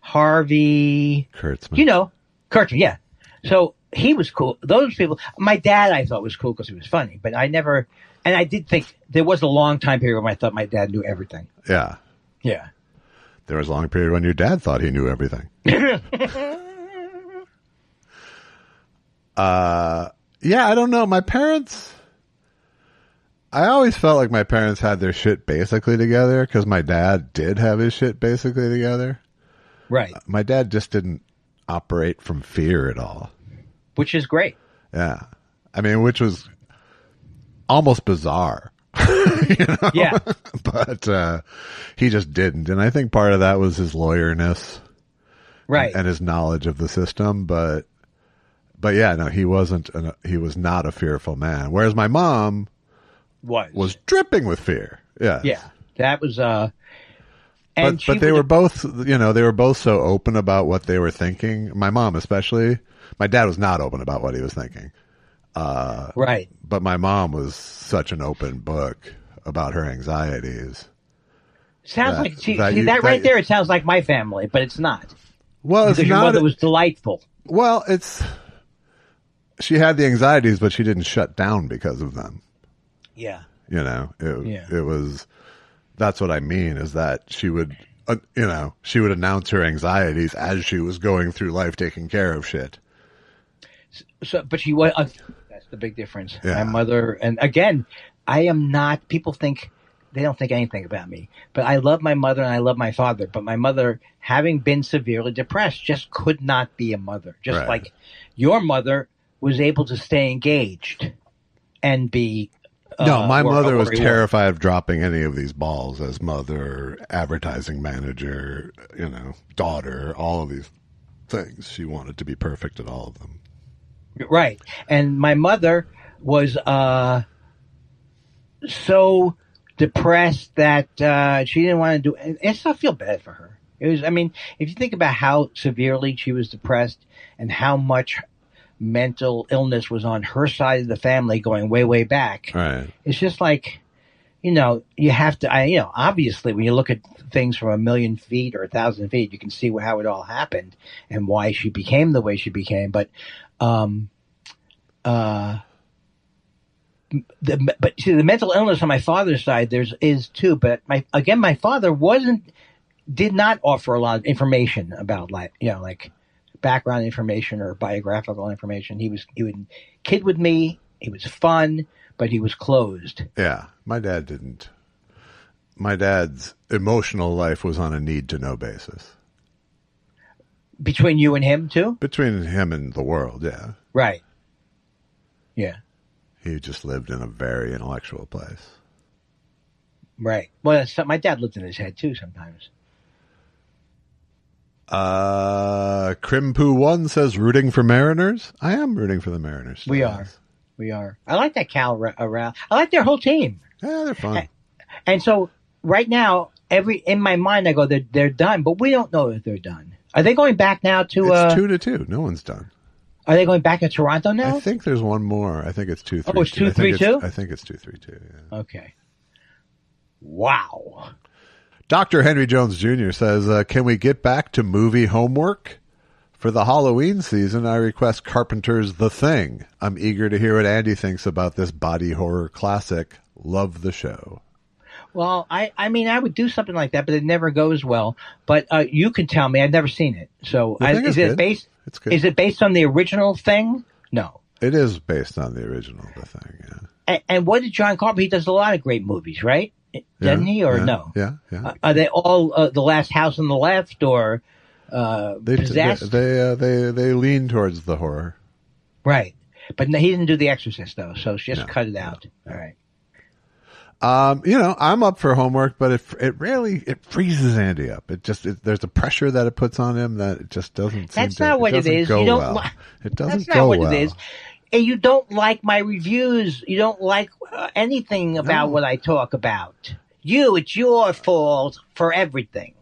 Harvey Kurtzman. Kurtzman, yeah. So he was cool. Those people, my dad I thought was cool because he was funny, but I never, and I did think there was a long time period when I thought my dad knew everything. Yeah. Yeah. There was a long period when your dad thought he knew everything. Yeah, I don't know. My parents, I always felt like my parents had their shit basically together because my dad did have his shit basically together. Right. My dad just didn't operate from fear at all. Which is great. Yeah. I mean, which was almost bizarre. You know? Yeah. But he just didn't. And I think part of that was his lawyerness. Right. And his knowledge of the system. But yeah, no, he was not a fearful man. Whereas my mom was dripping with fear. Yeah. Yeah. That was, but they were both, they were both so open about what they were thinking. My mom, especially. My dad was not open about what he was thinking. Right. But my mom was such an open book about her anxieties. Sounds right there, it sounds like my family, but it's not. Well, because your mother was delightful. Well, she had the anxieties, but she didn't shut down because of them. Yeah. It was, that's what I mean, is that she would, she would announce her anxieties as she was going through life taking care of shit. So, but she was, that's the big difference. Yeah. My mother, and again, I am not, people think, they don't think anything about me, but I love my mother and I love my father, but my mother, having been severely depressed, just could not be a mother. Just like your mother was able to stay engaged and be. No, my mother was terrified of dropping any of these balls as mother, advertising manager, daughter, all of these things. She wanted to be perfect at all of them. Right. And my mother was so depressed that she didn't want to do it. I still feel bad for her. It was, I mean, if you think about how severely she was depressed and how much mental illness was on her side of the family going way, way back. Right. It's just like, you have to, obviously when you look at things from 1,000,000 feet or 1,000 feet, you can see how it all happened and why she became the way she became. But, the mental illness on my father's side, is too, but my father did not offer a lot of information about life, like background information or biographical information. He would kid with me. He was fun, but he was closed. Yeah. My dad didn't. My dad's emotional life was on a need to know basis. Between you and him too? Between him and the world. Yeah. Right. Yeah. He just lived in a very intellectual place. Right. Well, my dad lived in his head too sometimes. Crimpoo1 says rooting for Mariners. I am rooting for the Mariners. We are. I like that Cal around. I like their whole team. Yeah, they're fun. And so right now, in my mind, I go, they're done, but we don't know if they're done. Are they going back now to? It's 2-2. No one's done. Are they going back to Toronto now? I think there's one more. I think it's 2-3. Oh, it's 2-3-2? I think it's 2-3-2. Yeah. Okay. Wow. Dr. Henry Jones Jr. says, can we get back to movie homework? For the Halloween season, I request Carpenter's The Thing. I'm eager to hear what Andy thinks about this body horror classic. Love the show. Well, I mean, I would do something like that, but it never goes well. But you can tell me. I've never seen it. So is it based? It's good. Is it based on the original Thing? No. It is based on the original The Thing, yeah. And what did John Carpenter? He does a lot of great movies, right? Doesn't he? Or no? Yeah. Are they all The Last House on the Left or Possessed? They lean towards the horror. Right. But he didn't do The Exorcist, though, so just cut it out. All right. I'm up for homework, but it freezes Andy up. There's a pressure that it puts on him that it just doesn't. That's not what it is. It doesn't go well. That's not what it is. And you don't like my reviews. You don't like anything about what I talk about. It's your fault for everything.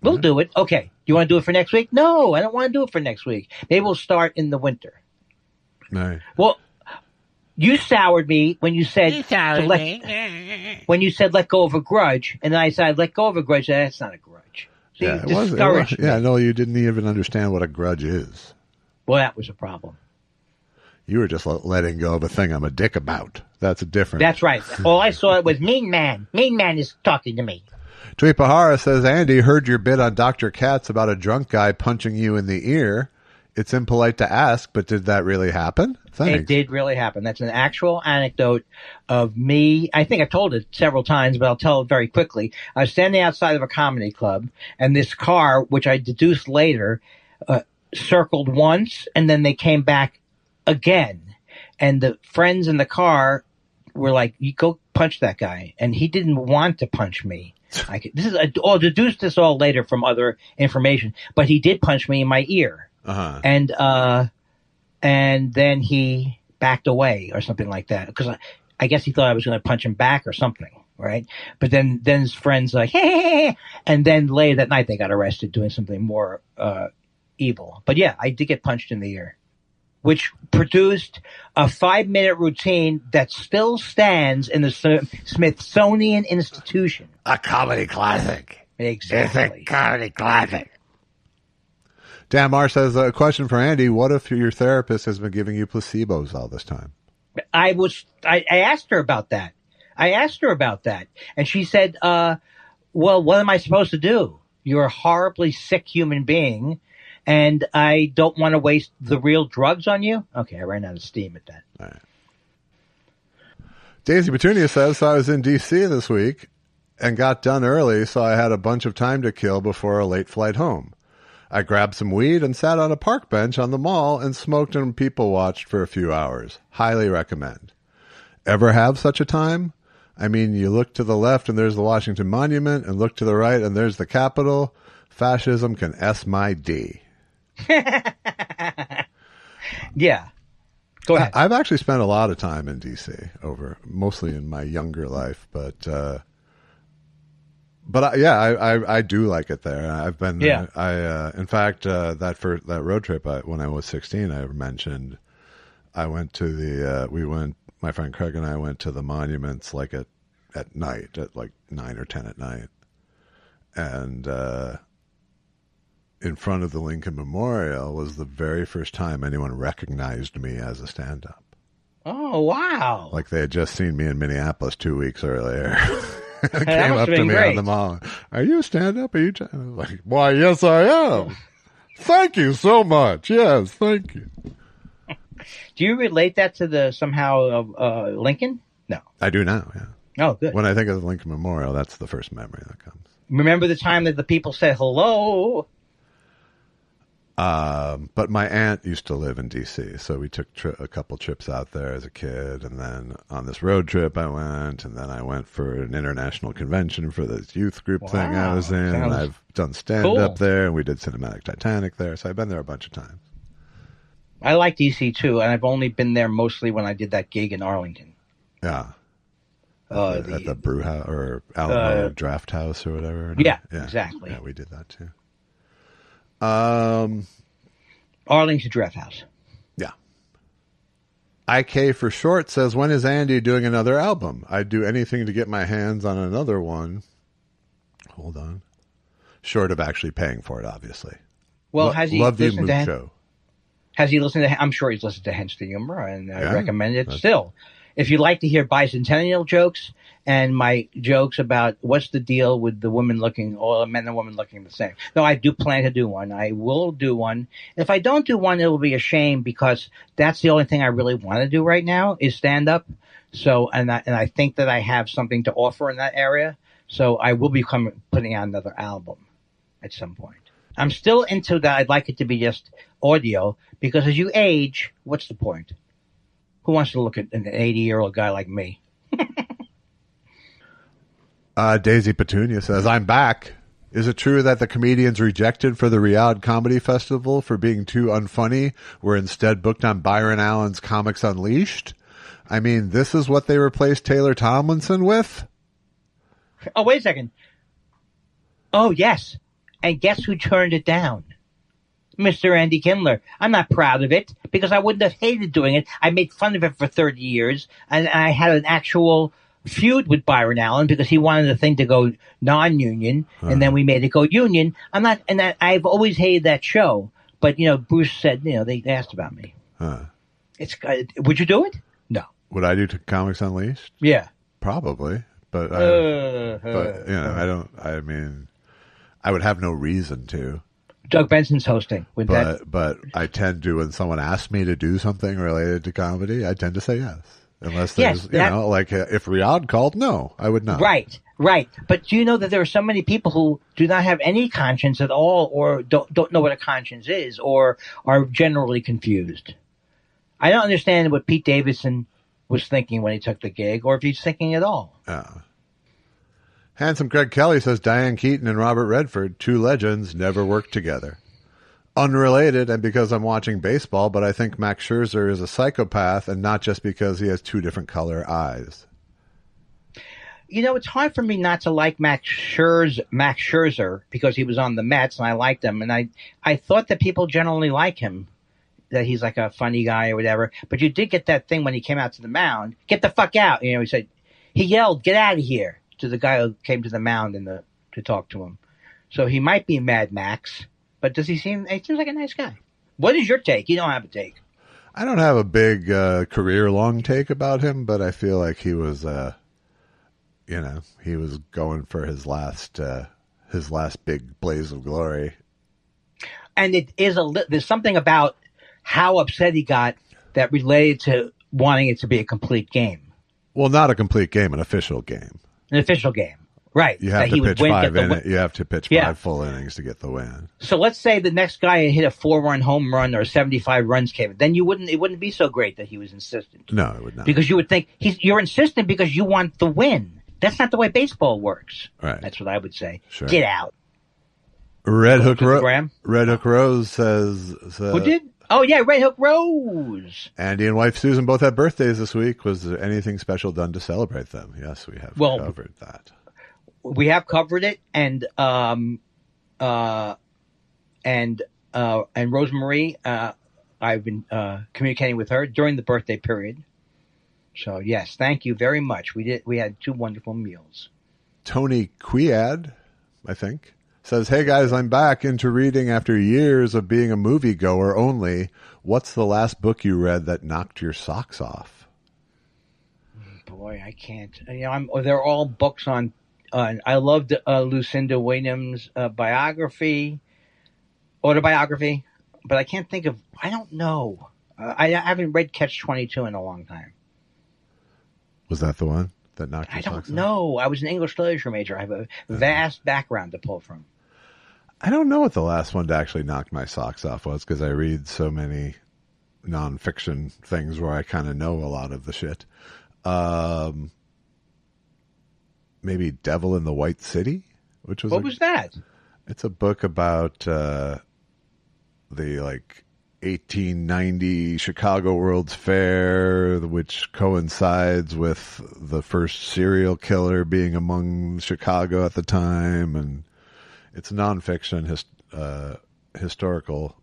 We'll do it. Okay. You want to do it for next week? No, I don't want to do it for next week. Maybe we'll start in the winter. Right. Well, you soured me when you said when you said let go of a grudge, and then I said let go of a grudge. That's not a grudge. So yeah, it was. Yeah, no, you didn't even understand what a grudge is. Well, that was a problem. You were just letting go of a thing I'm a dick about. That's a difference. That's right. All I saw was Mean Man. Mean Man is talking to me. Tweepahara says, Andy, heard your bit on Dr. Katz about a drunk guy punching you in the ear. It's impolite to ask, but did that really happen? Thanks. It did really happen. That's an actual anecdote of me. I think I told it several times, but I'll tell it very quickly. I was standing outside of a comedy club, and this car, which I deduced later, circled once, and then they came back again. And the friends in the car were like, you go punch that guy. And he didn't want to punch me. I'll deduce this all later from other information, but he did punch me in my ear. Uh-huh. And then he backed away or something like that. Because I guess he thought I was going to punch him back or something. Right. But then his friends like, hey, and then later that night they got arrested doing something more, evil. But yeah, I did get punched in the ear, which produced a 5-minute routine that still stands in the Smithsonian Institution. A comedy classic. Exactly. It's a comedy classic. Dan Marr says, a question for Andy. What if your therapist has been giving you placebos all this time? I asked her about that. And she said, well, what am I supposed to do? You're a horribly sick human being, and I don't want to waste the real drugs on you. Okay, I ran out of steam at that. All right. Daisy Petunia says, so I was in D.C. this week and got done early, so I had a bunch of time to kill before a late flight home. I grabbed some weed and sat on a park bench on the mall and smoked and people watched for a few hours. Highly recommend. Ever have such a time? I mean, you look to the left and there's the Washington Monument, and look to the right and there's the Capitol. Fascism can S my D. Yeah. Go ahead. I've actually spent a lot of time in D.C. mostly in my younger life, but I do like it there. I've been, in fact, that road trip when I was 16, I mentioned, I went to my friend Craig and I went to the monuments like at night, at like 9 or 10 at night. And, in front of the Lincoln Memorial was the very first time anyone recognized me as a stand-up. Oh, wow. Like they had just seen me in Minneapolis 2 weeks earlier. Came up to me on the mall. Are you a stand-up? Are you? I was like, why, yes, I am. Thank you so much. Yes, thank you. Do you relate that to the somehow Lincoln? No. I do now, yeah. Oh, good. When I think of the Lincoln Memorial, that's the first memory that comes. Remember the time that the people said hello? But my aunt used to live in D.C., so we took a couple trips out there as a kid, and then on this road trip I went, and then I went for an international convention for this youth group thing I was in, and I've done stand-up there, and we did Cinematic Titanic there, so I've been there a bunch of times. I like D.C. too, and I've only been there mostly when I did that gig in Arlington. Yeah. At the brew house or Alamo Draft House or whatever. Yeah, exactly. Yeah, we did that too. Arlington Draft House. Yeah. IK for short says, when is Andy doing another album? I'd do anything to get my hands on another one. Hold on. Short of actually paying for it, obviously. Well, has he love the listened Mook to? Show. Has he listened to? I'm sure he's listened to Hence the Humor, and I recommend it still. If you like to hear bicentennial jokes and my jokes about what's the deal with the women looking, all men and women looking the same. No, I do plan to do one. I will do one. If I don't do one, it will be a shame because that's the only thing I really want to do right now is stand up. So, and I think that I have something to offer in that area. So I will be putting out another album at some point. I'm still into that. I'd like it to be just audio because as you age, what's the point? Who wants to look at an 80-year-old guy like me? Daisy Petunia says, I'm back. Is it true that the comedians rejected for the Riyadh Comedy Festival for being too unfunny were instead booked on Byron Allen's Comics Unleashed? I mean, this is what they replaced Taylor Tomlinson with? Oh, wait a second. Oh, yes. And guess who turned it down? Mr. Andy Kindler. I'm not proud of it because I wouldn't have hated doing it. I made fun of it for 30 years, and I had an actual feud with Byron Allen because he wanted the thing to go non-union, and then we made it go union. I've always hated that show, but Bruce said, they asked about me. It's would you do it? No. Would I do Comics Unleashed? Yeah, probably, but I don't. I mean, I would have no reason to. Doug Benson's hosting. But I tend to, when someone asks me to do something related to comedy, I tend to say yes. Unless there's, if Riyadh called, no, I would not. Right. But do you know that there are so many people who do not have any conscience at all or don't know what a conscience is or are generally confused? I don't understand what Pete Davidson was thinking when he took the gig or if he's thinking at all. Handsome Greg Kelly says Diane Keaton and Robert Redford, two legends, never worked together. Unrelated, and because I'm watching baseball, but I think Max Scherzer is a psychopath, and not just because he has two different color eyes. It's hard for me not to like Max Scherzer because he was on the Mets, and I liked him, and I thought that people generally like him, that he's like a funny guy or whatever. But you did get that thing when he came out to the mound, get the fuck out. He yelled, get out of here, to the guy who came to the mound to talk to him. So he might be Mad Max, but he seems like a nice guy. What is your take? You don't have a take. I don't have a big career-long take about him, but I feel like he was, he was going for his last big blaze of glory. And it is there's something about how upset he got that related to wanting it to be a complete game. Well, not a complete game, an official game. An official game, right? You have to pitch You have to pitch 5 full innings to get the win. So let's say the next guy hit a 4-run home run or 75 runs came. Then it wouldn't be so great that he was insistent. No, it would not. Because you would think you're insistent because you want the win. That's not the way baseball works. Right. That's what I would say. Sure. Get out. Red Hook Rose says. Who did? Oh, yeah, Red Hook Rose. Andy and wife Susan both had birthdays this week. Was there anything special done to celebrate them? Yes, we have covered that. We have covered it, and Rosemary, I've been communicating with her during the birthday period. So, yes, thank you very much. We had 2 wonderful meals. Tony Quiad, I think, says, hey guys, I'm back into reading after years of being a moviegoer only. What's the last book you read that knocked your socks off? Boy, I can't. They're all books on. I loved Lucinda Williams' autobiography, but I can't think of. I don't know. I haven't read Catch-22 in a long time. Was that the one that knocked your socks off? I don't know. I was an English literature major. I have a vast background to pull from. I don't know what the last one to actually knock my socks off was, because I read so many nonfiction things where I kind of know a lot of the shit. Maybe Devil in the White City, which was What was that? It's a book about the 1890 Chicago World's Fair, which coincides with the first serial killer being among Chicago at the time, and it's nonfiction, historical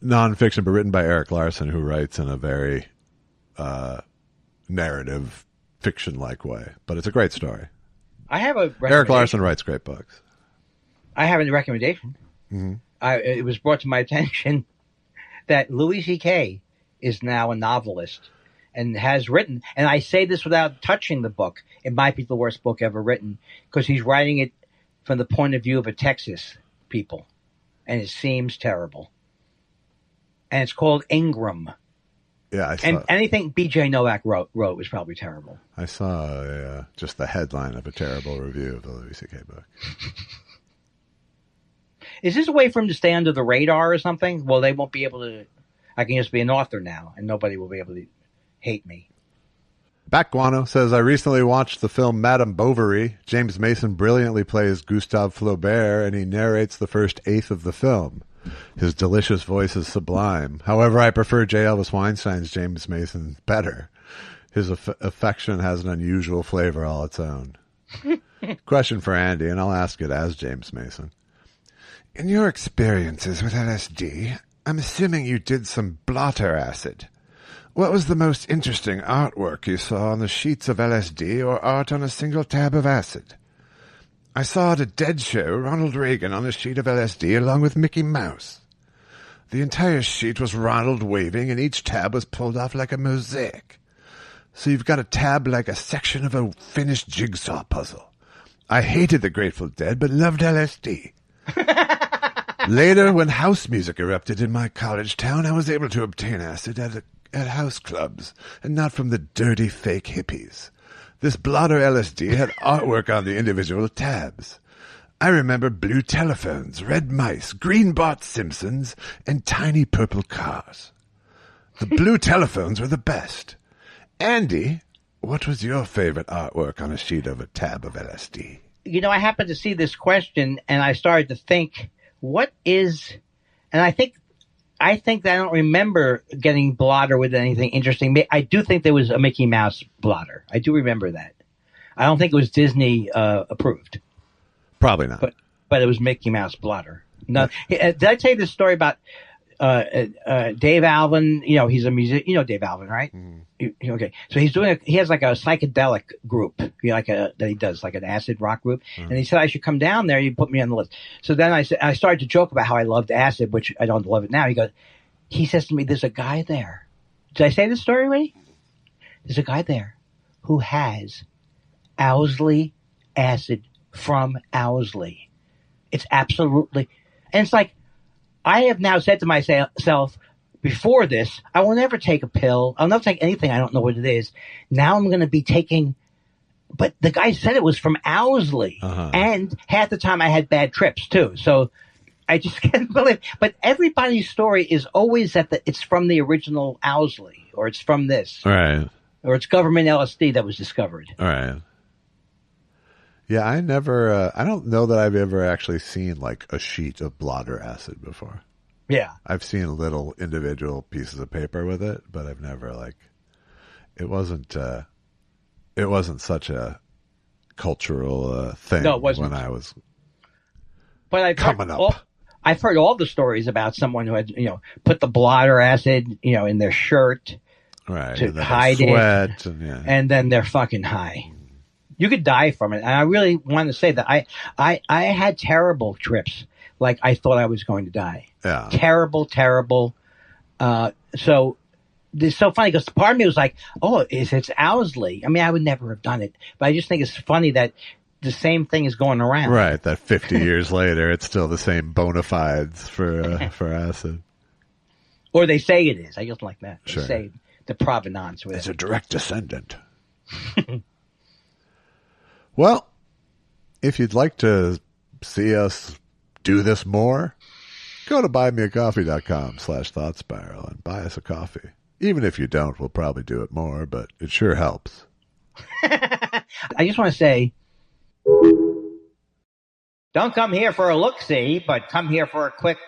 nonfiction, but written by Eric Larson, who writes in a very narrative, fiction-like way. But it's a great story. I have a Eric Larson writes great books. I have a recommendation. Mm-hmm. It was brought to my attention that Louis C.K. is now a novelist and has written, and I say this without touching the book, it might be the worst book ever written, because he's writing it from the point of view of a Texas people, and it seems terrible. And it's called Ingram. Yeah, I saw, and anything B.J. Novak wrote was probably terrible. I saw just the headline of a terrible review of the Louis C.K. book. Is this a way for him to stay under the radar or something? Well, they won't be able to. I can just be an author now, and nobody will be able to hate me. Back Guano says, I recently watched the film Madame Bovary. James Mason brilliantly plays Gustave Flaubert, and he narrates the first eighth of the film. His delicious voice is sublime. However, I prefer J. Elvis Weinstein's James Mason better. His affection has an unusual flavor all its own. Question for Andy, and I'll ask it as James Mason. In your experiences with LSD, I'm assuming you did some blotter acid. What was the most interesting artwork you saw on the sheets of LSD or art on a single tab of acid? I saw at a Dead show Ronald Reagan on a sheet of LSD along with Mickey Mouse. The entire sheet was Ronald waving, and each tab was pulled off like a mosaic. So you've got a tab like a section of a finished jigsaw puzzle. I hated the Grateful Dead, but loved LSD. Later, when house music erupted in my college town, I was able to obtain acid at house clubs, and not from the dirty fake hippies. This blotter LSD had artwork on the individual tabs. I remember blue telephones, red mice, green Bart Simpsons, and tiny purple cars. The blue telephones were the best. Andy, what was your favorite artwork on a sheet of a tab of LSD? You know, I happened to see this question, and I started to think, what is... And I think that I don't remember getting blotter with anything interesting. I do think there was a Mickey Mouse blotter. I do remember that. I don't think it was Disney approved. Probably not. But it was Mickey Mouse blotter. No, did I tell you this story about Dave Alvin? You know, he's a musician. You know Dave Alvin, right? Okay. So he has like a psychedelic group, that he does, like an acid rock group. And he said I should come down there. You put me on the list. So then I started to joke about how I loved acid, which I don't love it now. He says to me, "There's a guy there." Did I say this story already? There's a guy there who has Owsley acid from Owsley. It's absolutely, and it's like, I have now said to myself, before this, I will never take a pill. I'll never take anything. I don't know what it is. Now I'm going to be taking, but the guy said it was from Owsley. And half the time I had bad trips too. So I just can't believe, but everybody's story is always that it's from the original Owsley, or it's from this. Right. Or it's government LSD that was discovered. Right. Yeah, I don't know that I've ever actually seen like a sheet of blotter acid before. Yeah. I've seen little individual pieces of paper with it, but I've never it wasn't such a cultural thing. No, it wasn't. When I was coming up. I've heard all the stories about someone who had, put the blotter acid, in their shirt. Right. To hide it. And then they're fucking high. You could die from it. And I really want to say that I had terrible trips. Like I thought I was going to die. Yeah. Terrible. So it's so funny because part of me was like, oh, it's Owsley. I mean, I would never have done it. But I just think it's funny that the same thing is going around. Right. That 50 years later, it's still the same bona fides for acid. Or they say it is. I just like that. They Sure. say the provenance. It's a direct descendant. Well, if you'd like to see us do this more? Go to buymeacoffee.com/thoughtspiral and buy us a coffee. Even if you don't, we'll probably do it more, but it sure helps. I just want to say, don't come here for a look-see, but come here for a quick